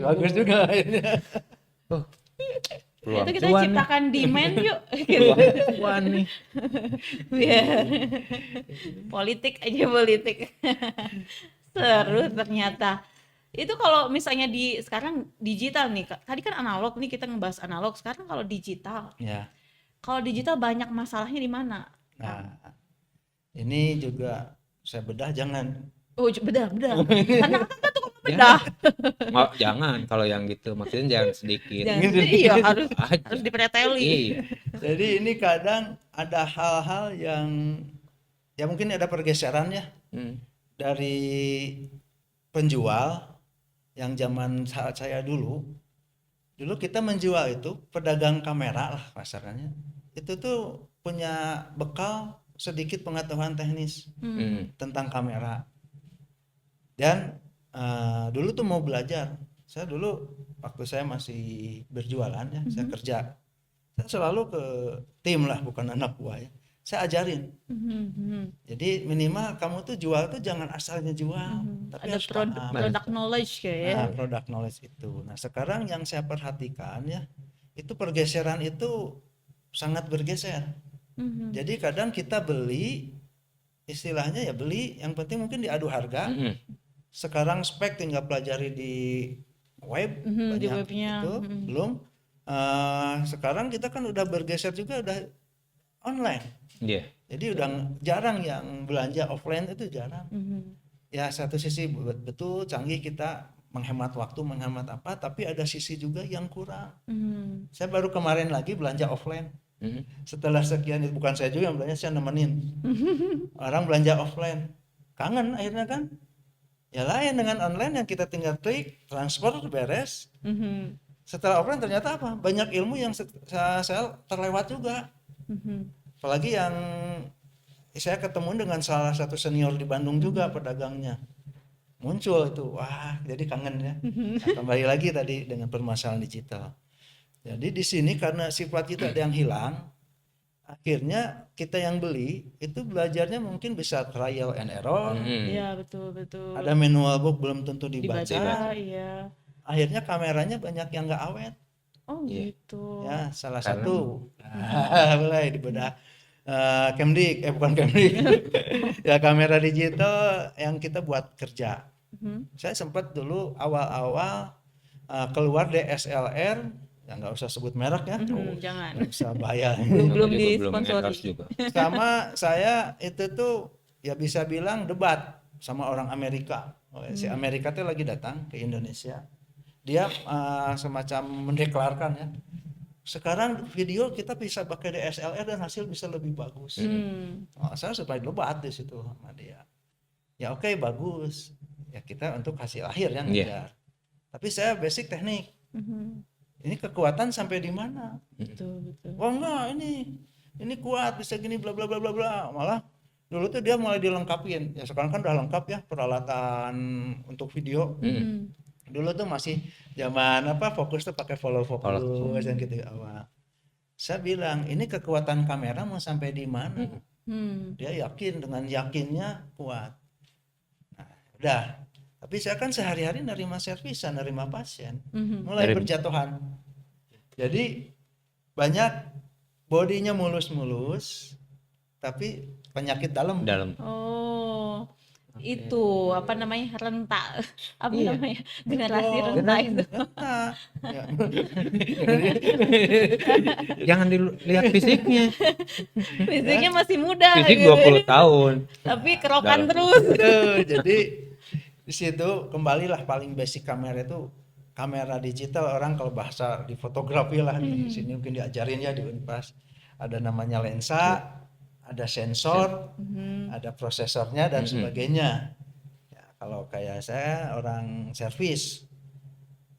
bagus juga akhirnya. Oh, peluang Itu kita cuan nih. ciptakan demand yuk. Peluang cuan nih. Biar politik aja politik. Seru ternyata. Itu kalau misalnya sekarang digital nih, tadi kan analog nih kita ngebahas analog, sekarang kalau digital Ya. Kalau digital banyak masalahnya di mana? Nah, ini juga saya bedah jangan. Oh, bedah. Karena kan tuh bedah. Jangan kalau yang gitu, maksudnya jangan sedikit. Jangan, iya harus Aja. dipreteli. Iya. Jadi ini kadang ada hal-hal yang ya mungkin ada pergeseran ya dari penjual yang zaman saat saya dulu kita menjual itu pedagang kamera lah kasarannya. Itu tuh punya bekal sedikit pengetahuan teknis tentang kamera. Dan dulu tuh mau belajar. Saya dulu waktu saya masih berjualan ya, saya kerja. Saya selalu ke tim lah, bukan anak buah ya. Saya ajarin. Jadi minimal kamu tuh jual tuh jangan asalnya jual, tapi Ada harus paham. product knowledge kayak ya. Nah, product knowledge itu. Nah, sekarang yang saya perhatikan ya, itu pergeseran itu sangat bergeser. Jadi kadang kita beli, istilahnya ya beli, yang penting mungkin diadu harga. Sekarang spek tinggal pelajari di web, Di banyak webnya. itu belum. Sekarang kita kan udah bergeser juga udah online. Iya. Jadi udah jarang yang belanja offline, itu jarang. Ya satu sisi betul canggih kita menghemat waktu, menghemat apa, tapi ada sisi juga yang kurang. Saya baru kemarin lagi belanja offline. Setelah sekian, bukan saya juga yang belanja, saya nemenin orang belanja offline. Kangen akhirnya kan. Ya lain dengan online yang kita tinggal klik, transfer, beres. Setelah offline ternyata apa? Banyak ilmu yang saya terlewat juga. Apalagi yang saya ketemu dengan salah satu senior di Bandung juga pedagangnya. Muncul itu, wah jadi kangen ya. Nah, kembali lagi tadi dengan permasalahan digital. Jadi di sini karena sifat kita ada yang hilang, akhirnya kita yang beli itu belajarnya mungkin bisa trial and error. Iya, betul. Ada manual book belum tentu dibaca. Iya. Akhirnya kameranya banyak yang nggak awet. Oh, gitu. Ya, salah satu. Mulai dibedah. Camdik, bukan Camdik. Ya kamera digital yang kita buat kerja. Saya sempat dulu awal-awal keluar DSLR, ya nggak usah sebut merek ya. Jangan. Nggak usah bahaya. Belum disponsori disponsori. juga. Sama saya itu tuh ya bisa bilang debat sama orang Amerika. Si Amerika tuh lagi datang ke Indonesia. Dia semacam mendeklarkan ya. Sekarang video kita bisa pakai DSLR dan hasil bisa lebih bagus. Saya supaya debat di situ sama dia. Ya oke, bagus. Ya kita untuk hasil akhir yang ngejar. Tapi saya basic teknik. Ini kekuatan sampai di mana? Betul. Wah enggak, ini kuat bisa gini bla bla bla bla bla. Malah dulu tuh dia mulai dilengkapin. Ya sekarang kan udah lengkap ya peralatan untuk video. Dulu tuh masih zaman fokus tuh pakai follow focus dan gitu awal. Saya bilang ini kekuatan kamera mau sampai di mana? Dia yakin, dengan yakinnya kuat. Nah, udah. Tapi saya kan sehari-hari nerima servisan, nerima pasien, mulai berjatuhan. Jadi banyak bodinya mulus-mulus, tapi penyakit dalam. Oh, itu apa namanya rentak, namanya generasi rentak itu. Ya. Jangan dilihat fisiknya. Fisiknya masih muda. Fisik gitu. 20 tahun. Tapi kerokan terus. Jadi di situ kembalilah paling basic kamera itu kamera digital. Orang kalau bahasa di fotografi lah di sini mungkin diajarin ya di Unpas. Ada namanya lensa, ada sensor, ada prosesornya dan sebagainya. Ya, kalau kayak saya orang servis,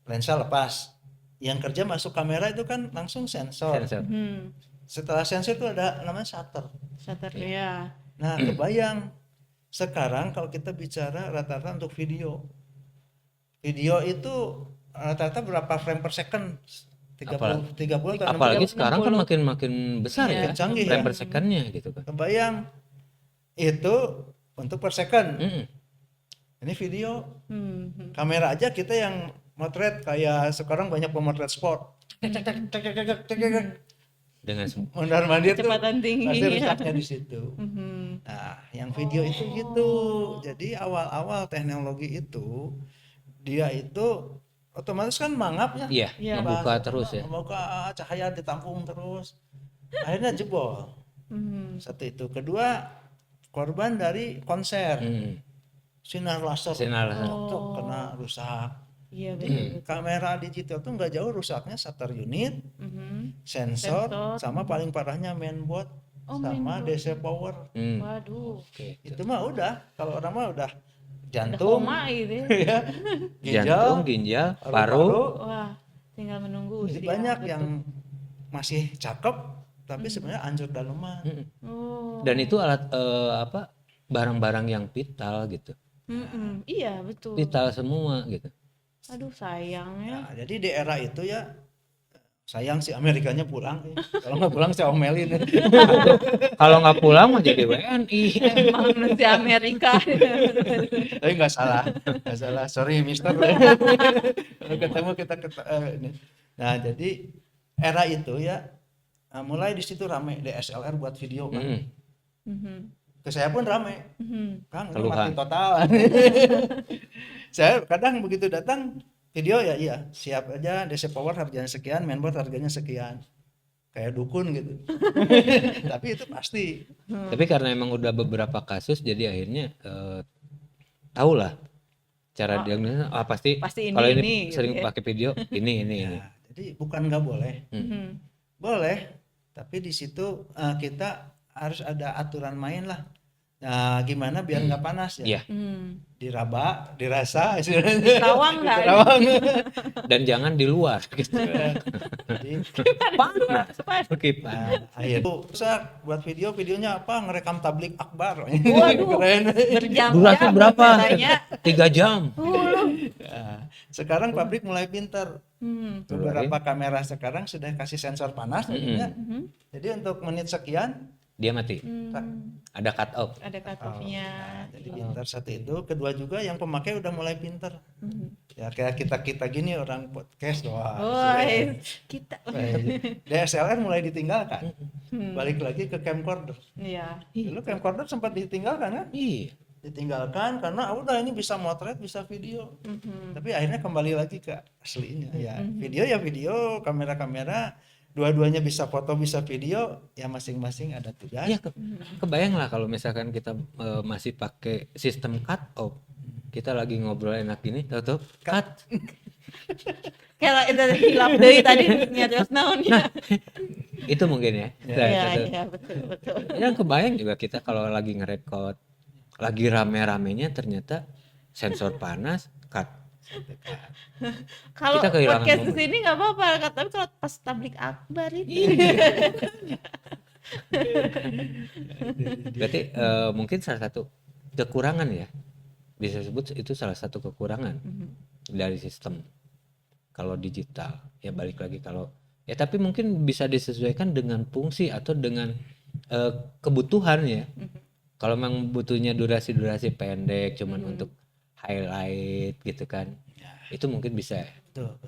lensa lepas, yang kerja masuk kamera itu kan langsung sensor. Setelah sensor itu ada namanya shutter. Shutter ya. Nah, kebayang sekarang kalau kita bicara rata-rata untuk video itu rata-rata berapa frame per second? 30 atau 60. Apalagi sekarang kan makin besar ya, canggih frame ya. per second-nya gitu kan. Kebayang itu untuk per second. Ini video. Kamera aja kita yang motret kayak sekarang banyak pemotret sport. Dengan Mondar-mandir tuh Kecepatan tinggi. pasti rusaknya di situ. Nah, yang video itu gitu. Jadi awal-awal teknologi itu dia itu otomatis kan mangap ya. Iya, ngebuka terus ya. Ngebuka cahaya ditampung terus. Akhirnya jebol. Satu itu. Kedua, korban dari konser. Sinar laser. Sinar laser. Tok, kena rusak. Iya betul. Kamera digital tuh nggak jauh rusaknya, shutter unit, sensor, Sensor. sama paling parahnya mainboard sama DC power. Waduh. Oke. Itu mah udah, kalau orang mah udah Ada jantung, koma gitu ya. ya, Jantung, ginjal, paru. Wah, tinggal menunggu Jadi usia. banyak Betul. yang masih cakep tapi sebenarnya anjur daleman. Oh. Dan itu alat barang-barang yang vital gitu. Iya betul. Vital semua gitu. Aduh sayangnya. Nah, jadi di era itu ya sayang si Amerikanya pulang. Kalau nggak pulang saya omelin. Kalau nggak pulang mah jadi WNI. Emang si Amerika. Tapi nggak salah, sorry Mister. Kalau ketemu kita ini. Nah jadi era itu ya mulai di situ rame DSLR buat video kan. Ke saya pun rame, Kang ini mati total. Saya kadang begitu datang video ya iya siap aja, DC power harganya sekian, mainboard harganya sekian, kayak dukun gitu. Tapi itu pasti. Tapi karena emang udah beberapa kasus jadi akhirnya tahu lah cara diagnosa. Pasti Pasti kalau ini, ini sering gitu ya. pakai video ini. Ya, jadi bukan nggak boleh, boleh, tapi di situ kita harus ada aturan main lah. Nah, gimana biar nggak panas ya? Iya. Diraba, dirasa, Terawang nggak? terawang. Dan jangan di luar gitu. Jadi, Panas. Kipas. nah, akhirnya rusak buat videonya apa? Ngerekam tablik akbar. Waduh. Keren. Berjam-jam. Durasi berapa? katanya. 3 jam. Nah, sekarang pabrik mulai pintar. Beberapa kamera sekarang sudah kasih sensor panas. Jadi untuk menit sekian Dia mati. Ada cut off. Ada cut-off-nya. jadi pintar satu itu. Kedua juga yang pemakai udah mulai pintar. Ya kayak kita gini orang podcast doang. Woi, kita. DSLR mulai ditinggalkan. Balik lagi ke camcorder. Iya. Dulu camcorder sempat ditinggalkan kan? Iya. Ditinggalkan karena udah ini bisa motret, bisa video. Tapi akhirnya kembali lagi ke aslinya. Ya video ya video, kamera-kamera. Dua-duanya bisa foto bisa video, ya masing-masing ada tugas. Iya, kebayang lah kalau misalkan kita masih pakai sistem cut off. Kita lagi ngobrol enak gini, tahu cut. Kayak itu hilap deui tadi nyatos naon ya. Itu mungkin ya. Iya, betul. Yang kebayang juga kita kalau lagi ngerekord, lagi rame-ramenya ternyata sensor panas, cut. Kalau Kita kehilangan podcast momen. kesini nggak apa-apa, tapi kalau pas tablik akbar itu. Berarti mungkin salah satu kekurangan ya, bisa sebut itu salah satu kekurangan dari sistem. Kalau digital ya balik lagi kalau ya, tapi mungkin bisa disesuaikan dengan fungsi atau dengan kebutuhan ya. Kalau memang butuhnya durasi pendek cuman untuk highlight gitu kan, itu mungkin bisa. Betul.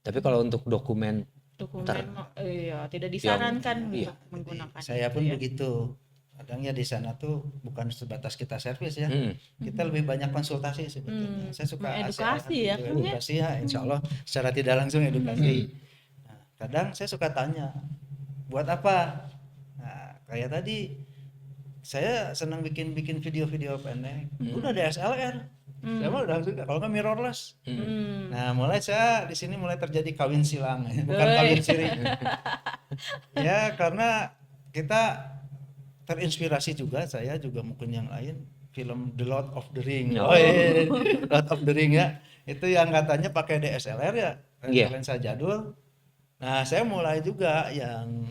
Tapi kalau untuk dokumen Iya, tidak disarankan iya. untuk menggunakan. Saya itu pun ya. begitu. Kadangnya di sana tuh bukan sebatas kita servis ya. Kita lebih banyak konsultasi sebetulnya. Saya suka Edukasi ya, kan, ya? edukasi ya, insya Allah secara tidak langsung edukasi. Nah, kadang saya suka tanya, buat apa? Nah, kayak tadi saya senang bikin video-video pendek. Udah DSLR. Saya mah udah suka. Kalau nggak mirrorless. Nah, mulai saya di sini mulai terjadi kawin silang, bukan kawin siri. Ya, karena kita terinspirasi juga, saya juga mungkin yang lain film The Lord of the Ring. Lord of the Ring ya. Itu yang katanya pakai DSLR ya, lensa jadul. Nah, saya mulai juga yang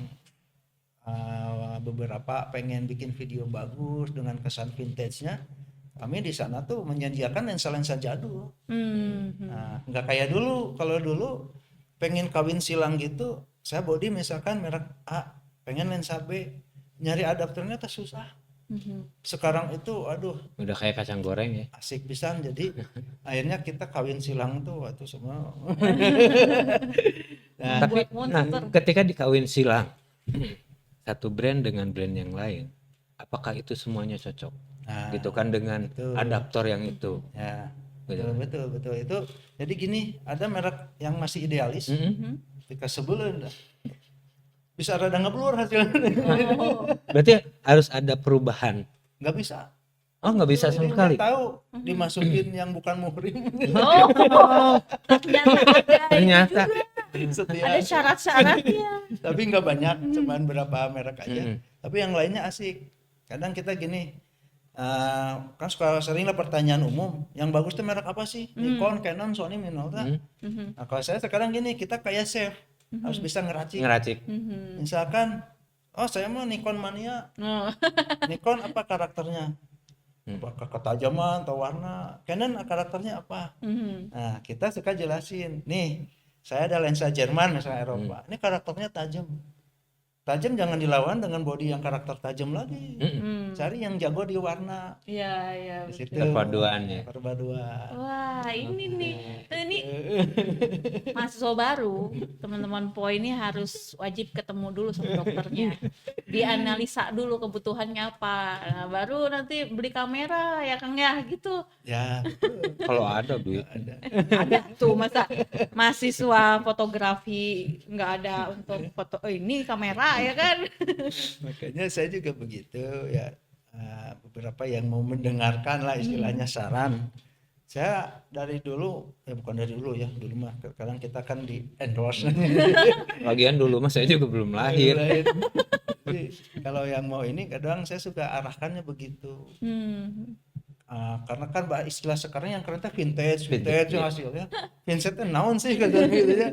beberapa pengen bikin video bagus dengan kesan vintage-nya. Kami di sana tuh menyediakan lensa-lensa jadul. Nah, nggak kayak dulu. Kalau dulu pengen kawin silang gitu, saya body misalkan merek A, pengen lensa B, nyari adapternya tuh susah. Sekarang itu, aduh, udah kayak kacang goreng ya. asik pisan. Jadi akhirnya kita kawin silang tuh waktu semua. Tapi ketika dikawin silang satu brand dengan brand yang lain, apakah itu semuanya cocok? Gitu kan dengan adaptor yang itu. Ya, betul itu. Jadi gini, ada merek yang masih idealis. Ketika sebelum bisa rada ngeblur hasilnya. Oh. Berarti harus ada perubahan. Nggak bisa. Oh, nggak bisa Jadi sama sekali. nggak tahu dimasukin yang bukan muhrim. Oh, ternyata ada ini Ternyata. juga. Setiap, Ada syarat-syaratnya. tapi nggak banyak, cuman berapa merek aja. Mm. Tapi yang lainnya asik. Kadang kita gini, kan suka sering lah pertanyaan umum, yang bagus tuh merek apa sih? Nikon, Canon, Sony, Minolta. Nah, kalau saya sekarang gini, kita kayak chef, harus bisa ngeracik. Ngeracik. Misalkan, oh saya mah Nikon mania, Oh. Nikon apa karakternya? Apakah ketajaman atau warna? Canon karakternya apa? Nah, kita suka jelasin. Nih, saya ada lensa Jerman misalnya Eropa. Ini karakternya tajam. Tajam jangan dilawan dengan body yang karakter tajam lagi. Cari yang jago di warna. Iya, iya. Di situ. Perpaduannya. Perpaduan. Wah, ini nih. Ini mahasiswa baru, teman-teman POI ini harus wajib ketemu dulu sama dokternya. Dianalisa dulu kebutuhannya apa. Nah, baru nanti beli kamera ya Kang ya gitu. Ya, betul. Kalau ada duit. Ada. Ada tuh masa mahasiswa fotografi nggak ada untuk foto ini kamera ya kan. Makanya saya juga begitu ya. Beberapa yang mau mendengarkan lah istilahnya saran. Saya dari dulu, ya bukan dari dulu ya, dulu mah sekarang kita kan di endorse. Lagian dulu mah saya juga belum lahir. Jadi, kalau yang mau ini kadang saya suka arahkannya begitu. Karena kan istilah sekarang yang keren teh vintage yang hasilnya vintage teh naon sih katanya gitu ya.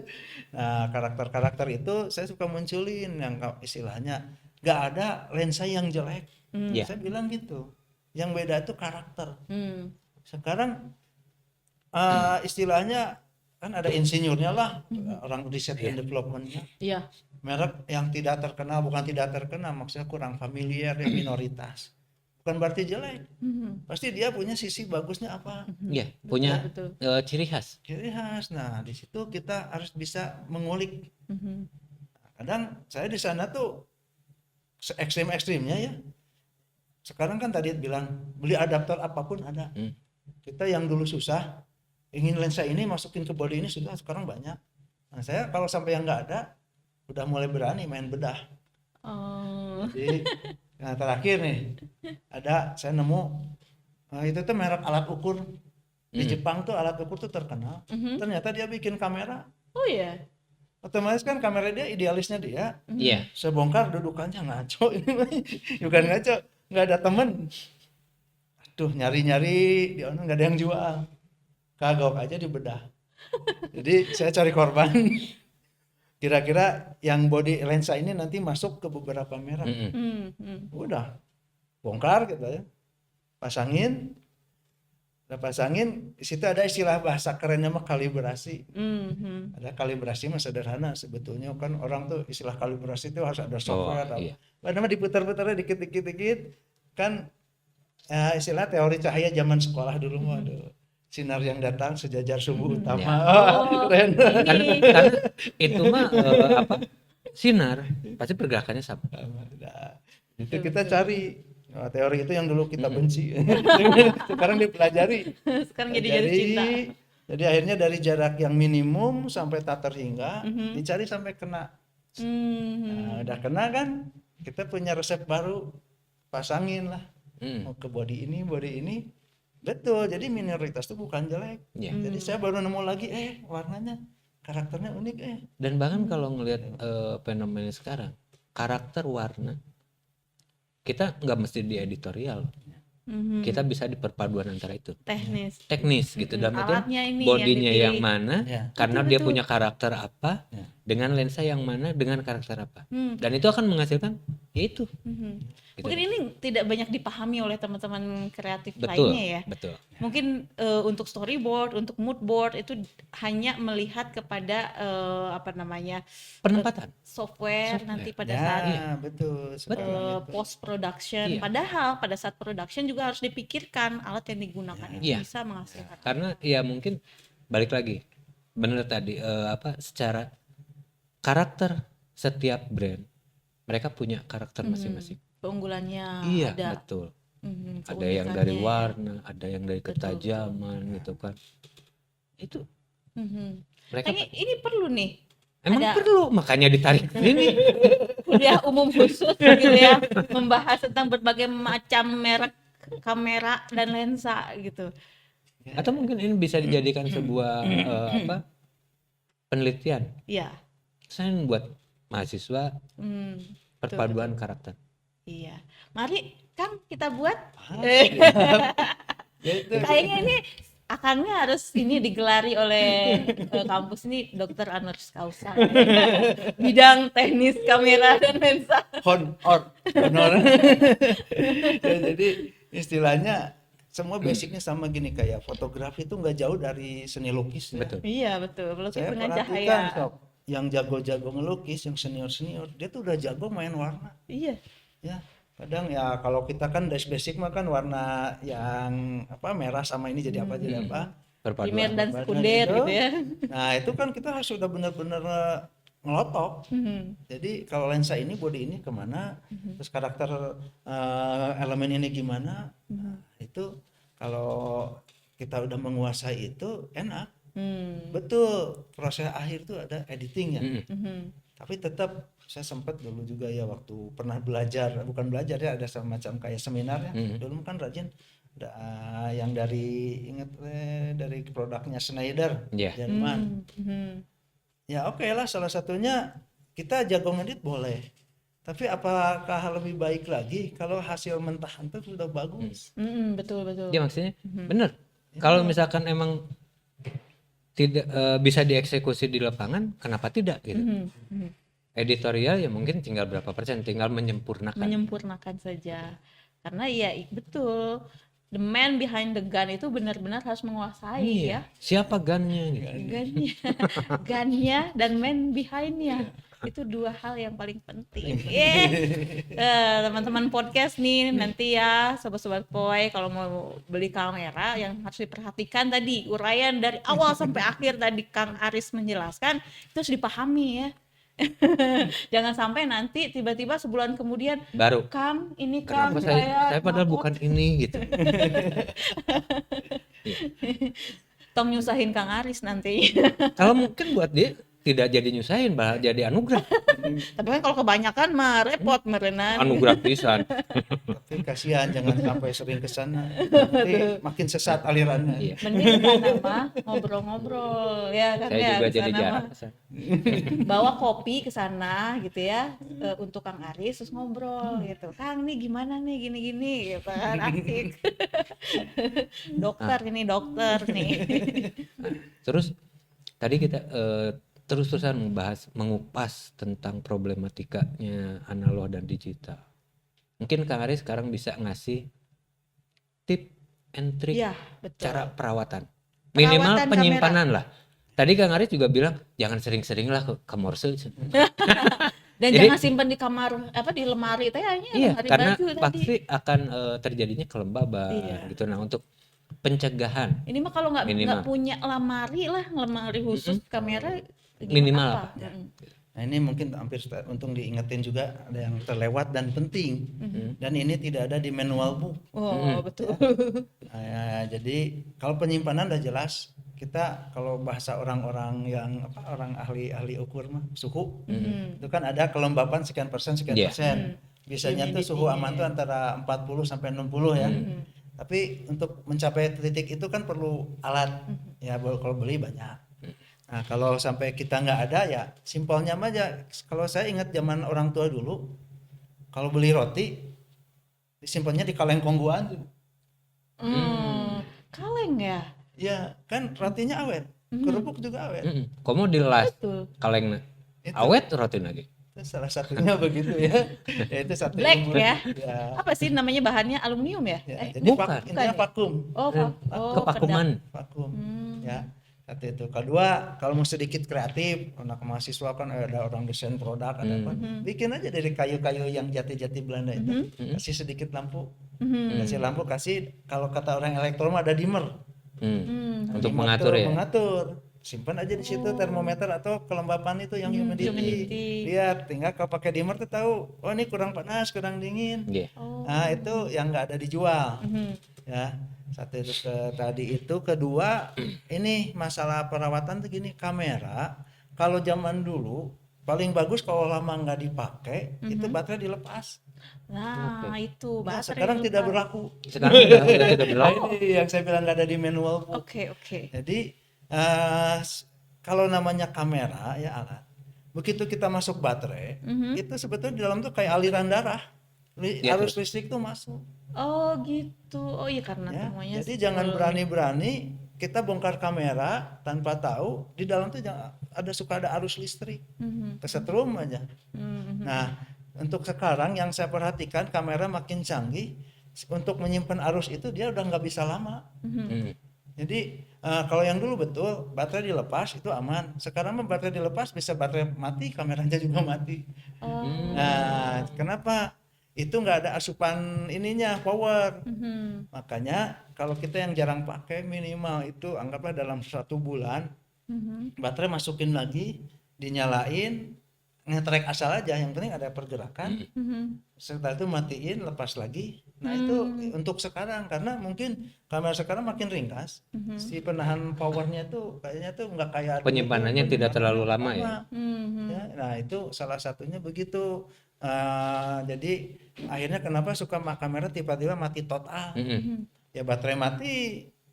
Nah, karakter-karakter itu saya suka munculin yang istilahnya nggak ada lensa yang jelek. Saya bilang gitu. Yang beda itu karakter. Sekarang istilahnya kan ada insinyurnya lah, orang riset and developmentnya. Iya. Merek yang tidak terkenal, bukan tidak terkenal, maksudnya kurang familiar, yang minoritas. Bukan berarti jelek. Pasti dia punya sisi bagusnya apa. Iya, punya Betul. ciri khas. Ciri khas. Nah, di situ kita harus bisa mengulik. Kadang saya di sana tuh ekstrim-ekstrimnya ya. Sekarang kan tadi bilang beli adaptor apapun ada. Kita yang dulu susah, ingin lensa ini masukin ke body ini sudah sekarang banyak. Nah, saya kalau sampai yang nggak ada, udah mulai berani main bedah. Oh. Jadi, nah terakhir nih, saya nemu, itu tuh merek alat ukur. Di Jepang tuh alat ukur tuh terkenal. Ternyata dia bikin kamera. Oh ya. Otomatis kan kamera dia idealisnya dia. Iya. Saya bongkar dudukannya ngaco ini mah. Bukan ngaco, nggak ada temen. Aduh nyari-nyari, dia nggak ada yang jual. Kagok aja dibedah. Jadi saya cari korban. Kira-kira yang body lensa ini nanti masuk ke beberapa merek. Udah bongkar gitu ya, pasangin. Udah pasangin, di situ ada istilah bahasa kerennya mah kalibrasi. Ada kalibrasi mah sederhana sebetulnya kan, orang tuh istilah kalibrasi itu harus ada software. iya. Padahal diputar-putar dikit-dikit kan, istilah teori cahaya zaman sekolah dulu mah. Sinar yang datang sejajar subuh utama. Keren. Karena itu mah sinar pasti pergerakannya sama. Nah, itu kita cari. Teori itu yang dulu kita benci. Sekarang dipelajari. Sekarang jadi jatuh cinta. Jadi akhirnya dari jarak yang minimum sampai tak terhingga dicari sampai kena. Nah, udah kena kan, kita punya resep baru, pasangin lah. Mau ke body ini. Betul, jadi minoritas itu bukan jelek. Jadi saya baru nemu lagi, warnanya, karakternya unik. Dan bahkan kalau ngelihat fenomena sekarang, karakter warna, kita nggak mesti di editorial. Kita bisa di perpaduan antara itu. Teknis gitu. Dan Alatnya ini bodinya yang yang mana, karena Betul, dia punya karakter apa, dengan lensa yang mana, dengan karakter apa. Dan itu akan menghasilkan itu. Gitu. Mungkin ini tidak banyak dipahami oleh teman-teman kreatif Betul, lainnya ya. betul. Mungkin untuk storyboard, untuk mood board itu hanya melihat kepada Penempatan. software nanti pada Ya, saat betul. post production. Iya. Padahal pada saat production juga harus dipikirkan alat yang digunakan itu Iya. bisa menghasilkan. Karena ya mungkin balik lagi, bener tadi secara karakter setiap brand, mereka punya karakter masing-masing. Keunggulannya Iya, ada. betul. Ada yang dari warna, ada yang dari ketajaman gitu kan. Itu mereka Ini perlu nih Emang Ada perlu, makanya ditarik ke sini. kuliah umum khusus gitu ya, membahas tentang berbagai macam merek kamera dan lensa gitu. Atau mungkin ini bisa dijadikan sebuah penelitian. Iya. Saya buat mahasiswa Hmm, perpaduan karakter. iya. Mari Kang kita buat. Gitu. Kayaknya ini akangnya harus ini digelari oleh kampus ini Dr. Honoris Causa. Bidang teknis kamera dan lensa. Honor. Ya, jadi istilahnya semua basicnya sama gini, kayak fotografi itu nggak jauh dari seni lukis ya. Betul. Iya betul, melukis Saya dengan perhatikan cahaya. Sob, yang jago-jago ngelukis, yang senior-senior, dia tuh udah jago main warna. Iya. Ya, kadang ya kalau kita kan basic mah kan warna yang merah sama ini jadi apa jadi apa. Primer Perpaduan. dan Badan sekunder itu. gitu ya. Nah, itu kan kita harus sudah benar-benar ngelotok. Jadi kalau lensa ini, body ini kemana, terus karakter elemen ini gimana, nah, itu kalau kita udah menguasai itu enak. Betul, proses akhir tuh ada editingnya. Tapi tetap saya sempat dulu juga ya waktu pernah belajar, bukan belajar ya, ada semacam kayak seminar ya. Dulu kan rajin ada yang dari produknya Schneider, Iya. Jerman. Ya oke lah, salah satunya kita jago ngedit boleh. Tapi apakah lebih baik lagi kalau hasil mentahan itu sudah bagus? Betul betul. Ya maksudnya bener. Kalau misalkan emang tidak bisa dieksekusi di lapangan, kenapa tidak gitu? Editorial ya mungkin tinggal berapa persen, tinggal menyempurnakan. Menyempurnakan saja. Karena ya betul. The man behind the gun itu benar-benar harus menguasai ya. Siapa gunnya gitu. Gunnya dan man behindnya itu dua hal yang paling penting. Teman-teman podcast nih nanti ya sobat-sobat Poi kalau mau beli kamera yang harus diperhatikan tadi uraian dari awal sampai akhir tadi Kang Aris menjelaskan itu harus dipahami ya. Jangan sampai nanti tiba-tiba sebulan kemudian Baru. Kang ini Kang Kenapa saya padahal knalpot." bukan ini gitu. Tong nyusahin Kang Aris nanti. Kalau mungkin buat dia tidak jadi nyusahin, malah jadi anugerah. Tapi kan kalau kebanyakan mah repot merenan. Anugerah pisan. Tapi kasihan, jangan sampai sering ke sana. Nanti makin sesat alirannya. Iya. Mending ke sana mah ngobrol-ngobrol ya kan Saya ya. juga Ke jadi sana jarak. mah bawa kopi ke sana gitu ya untuk Kang Aris terus ngobrol gitu. Kang nih gimana nih gini-gini gitu kan asik. Dokter ini dokter nih. Terus tadi kita terus-terusan mengupas tentang problematikanya analog dan digital. Mungkin Kang Aris sekarang bisa ngasih tip and trick Iya, betul. cara perawatan. Minimal Perawatan penyimpanan lah. Tadi Kang Aris juga bilang jangan sering-sering lah ke morse. Dan Jadi- jangan simpan di kamar di lemari teh Iya, lemari karena baju tadi. pasti akan terjadinya kelembaban Iya. gitu. Nah, untuk pencegahan Ini mah kalau nggak Minimal. punya lemari khusus kamera gimana Minimal apa? apa? Nah, ini mungkin hampir untung diingetin juga, ada yang terlewat dan penting. Dan ini tidak ada di manual book. Oh betul. Nah, jadi kalau penyimpanan udah jelas. Kita kalau bahasa orang-orang yang orang ahli ukur mah suhu, itu kan ada kelembapan sekian persen Iya. Biasanya tuh suhu aman tuh antara 40 sampai 60 ya. Tapi untuk mencapai titik itu kan perlu alat. Ya kalau beli banyak. Nah, kalau sampai kita nggak ada ya simpelnya aja. Kalau saya ingat zaman orang tua dulu, kalau beli roti disimpannya di kaleng kongguan. Kaleng ya. Ya kan rotinya awet, kerupuk juga awet. Komo dilas Betul. kalengna. Itu. Awet roti lagi. Itu salah satunya begitu ya. Ya itu satu Black ilmu. ya. Ya. Apa sih namanya bahannya aluminium ya? Ya, jadi bukan. intinya vakum. Oh, Kepakuman. Vakum. Ya. Satu itu. Kedua, kalau mau sedikit kreatif, anak mahasiswa kan ada orang desain produk, ada apa, bikin aja dari kayu-kayu yang jati-jati Belanda itu, kasih sedikit lampu, kasih lampu, kasih kalau kata orang elektro mah ada dimmer, Untuk mengatur ya. mengatur. Simpan aja di situ termometer atau kelembapan itu yang humidity. Lihat, tinggal kalau pakai dimmer tuh tahu, oh ini kurang panas, kurang dingin. Iya. Nah itu yang nggak ada dijual. Ya. Satu itu tadi itu. Kedua, ini masalah perawatan tuh gini, kamera kalau zaman dulu paling bagus kalau lama nggak dipakai itu baterai dilepas. Nah, itu Nah, baterai sekarang tidak dilepas. berlaku. Sekarang udah tidak Nah, berlaku. ini yang saya bilang nggak ada di manual book. Oke, oke. Jadi kalau namanya kamera ya alat, begitu kita masuk baterai, itu sebetulnya di dalam tuh kayak aliran darah, Ya, arus listrik tuh masuk. Oh, gitu. Oh iya, karena Ya. semuanya Jadi jangan berani-berani kita bongkar kamera tanpa tahu di dalam tuh suka ada arus listrik, kesetrum aja. Nah, untuk sekarang yang saya perhatikan kamera makin canggih, untuk menyimpan arus itu dia udah nggak bisa lama. Jadi kalau yang dulu betul baterai dilepas itu aman. Sekarang mah baterai dilepas bisa baterai mati, kameranya juga mati. Nah, kenapa? Itu nggak ada asupan ininya power. Makanya kalau kita yang jarang pakai minimal itu anggaplah dalam 1 bulan baterai masukin lagi, dinyalain, ngetrek asal aja, yang penting ada pergerakan. Setelah itu matiin, lepas lagi. Nah itu untuk sekarang, karena mungkin kamera sekarang makin ringkas, si penahan powernya tuh kayaknya tuh nggak kayak dulu tuh Penyimpanannya tidak terlalu lama ya. Ya, nah itu salah satunya begitu. Jadi akhirnya kenapa suka kamera tiba-tiba mati total? Ya baterai mati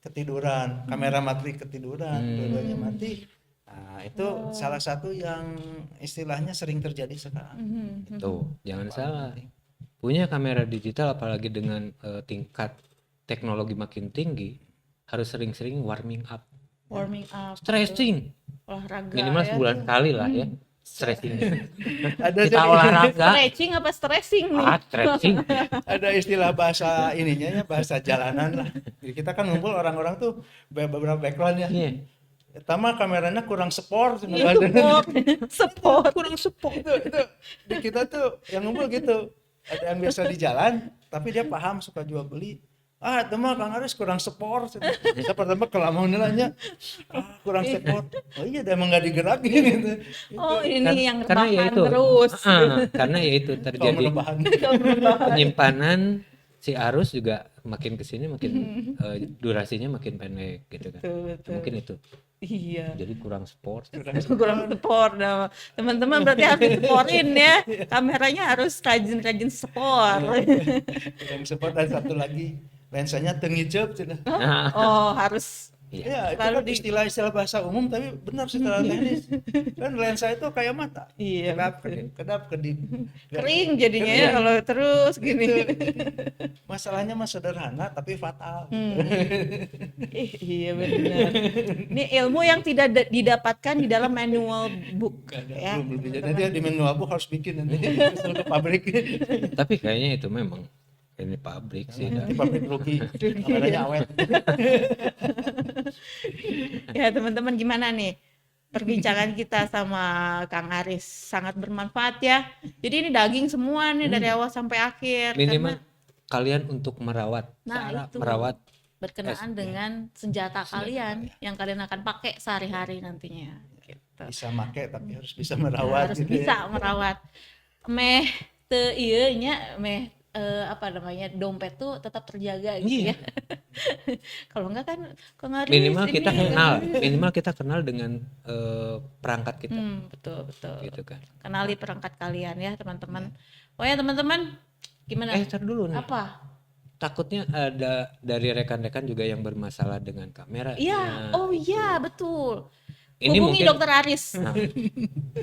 ketiduran, kamera mati ketiduran, dua-duanya mati. Nah itu salah satu yang istilahnya sering terjadi sekarang. Tuh, jangan salah. Punya kamera digital apalagi dengan tingkat teknologi makin tinggi, harus sering-sering warming up, warming up, stretching, olahraga minimal ya. sebulan sekali lah ya. Stretching. Ada Kita jadi- olahraga. Stretching apa stressing nih? Stretching. ada istilah bahasa ininya ya, bahasa jalanan lah. Jadi kita kan ngumpul orang-orang tuh beberapa background ya. Iya. Pertama kameranya kurang sport, Iya, support. kurang support itu di kita tuh yang ngumpul gitu. Ada yang biasa di jalan, tapi dia paham suka jual beli. Itu mah Kang Aris kurang support. Saya pertama kelamaan nilainya, kurang support. Oh iya, emang nggak digerakin gitu. Oh ini yang Karena ya rebahan itu. terus. Karena ya itu Kalau terjadi rebahan. penyimpanan si arus juga makin kesini makin durasinya makin pendek gitu kan. Betul, betul. Mungkin itu. Iya. Jadi kurang sport. Kurang support. Nah, teman-teman berarti harus supportin ya. Kameranya harus rajin-rajin support. Kurang support, dan satu lagi lensanya tengicep. Nah, Oh, harus Ya, itu Lalu kan istilah-istilah bahasa umum tapi benar secara teknis. Kan lensa itu kayak mata. Iya, Kedap, kedip. kering jadinya ya kalau terus gini. Masalahnya mah sederhana tapi fatal. Iya benar. Ini ilmu yang tidak didapatkan di dalam manual book ya. Belum bisa. Nanti di manual book harus bikin nanti suruh ke pabrik. tapi kayaknya itu memang ini pabrik sih. Di pabrik rugi. Kameranya awet. Ya teman-teman, gimana nih perbincangan kita sama Kang Aris? Sangat bermanfaat ya. Jadi ini daging semua nih dari awal sampai akhir. Minimal Karena kalian untuk merawat, Nah, cara itu. merawat berkenaan dengan senjata kalian yang kalian akan pakai sehari-hari nantinya. Gitu. Bisa make tapi harus bisa merawat Harus gitu bisa ya. merawat. Meh teu ieu nya meh apa namanya, dompet tuh tetap terjaga gitu ya. Kalau enggak kan Kang Aris minimal ini- kita kenal dengan perangkat kita betul betul. gitu kan. Kenali perangkat kalian ya teman-teman. Oh ya teman-teman, gimana? Ntar dulu nih. Apa? Takutnya ada dari rekan-rekan juga yang bermasalah dengan kamera. Iya, oh iya betul. Ini Hubungi mungkin Dokter Aris nah,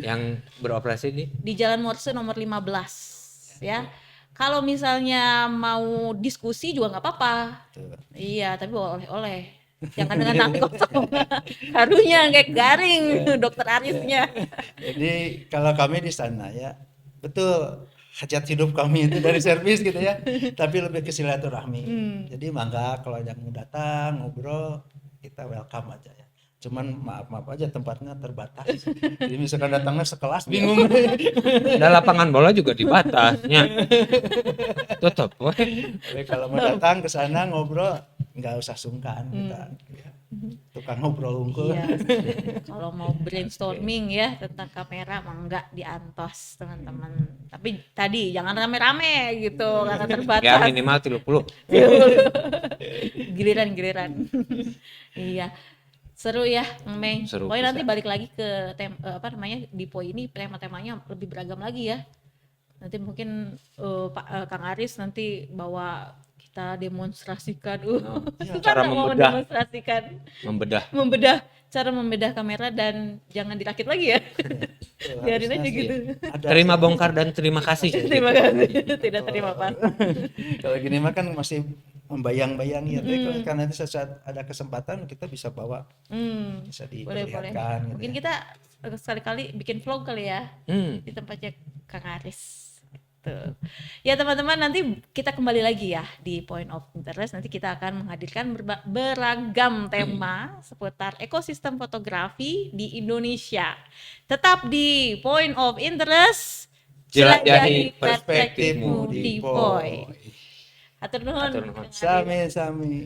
yang beroperasi di Jalan Morse nomor 15 ya. Kalau misalnya mau diskusi juga nggak apa-apa. Tuh. Iya, tapi oleh-oleh. Jangan dengan tangan kosong. Harunya kayak garing Dokter Arisnya. Jadi kalau kami di sana ya, betul hajat hidup kami itu dari servis gitu ya, tapi lebih ke silaturahmi. Jadi mangga kalau yang mau datang ngobrol, kita welcome aja ya. Cuman maaf aja tempatnya terbatas. Jadi misalkan datangnya sekelas bingung. ada lapangan bola juga dibatasnya. Tetap weh. Jadi kalau mau datang ke sana ngobrol, nggak usah sungkan kita. Ya. Tukang ngobrol unggul. Iya. Kalau mau brainstorming ya tentang kamera mah enggak diantos teman-teman. Tapi tadi jangan rame-rame gitu karena Ya terbatas. minimal 30. Giliran-giliran. Iya. Seru ya, Meng. Seru Pokoknya nanti bisa. balik lagi ke apa namanya di POI ini tema-temanya lebih beragam lagi ya. Nanti mungkin Kang Aris nanti bawa kita demonstrasikan. cara Mau membedah. mendemonstrasikan cara membedah kamera dan jangan dirakit lagi ya. Biarin aja Harusnya sih gitu. ada Terima sih. bongkar dan terima kasih. Terima kasih. Tidak terima Pak. Kalau gini mah kan masih membayang-bayang ya, tapi kalau kan nanti saat ada kesempatan kita bisa bawa, bisa Boleh. diperlihatkan gitu Mungkin ya. kita sekali-kali bikin vlog kali ya Hmm. di tempatnya Kang Aris. Tuh. Ya teman-teman, nanti kita kembali lagi ya di Point of Interest. Nanti kita akan menghadirkan beragam tema seputar ekosistem fotografi di Indonesia. Tetap di Point of Interest. Jelajahi perspektifmu di POI. Hatur nuhun. Hatur nuhun. Sami-sami.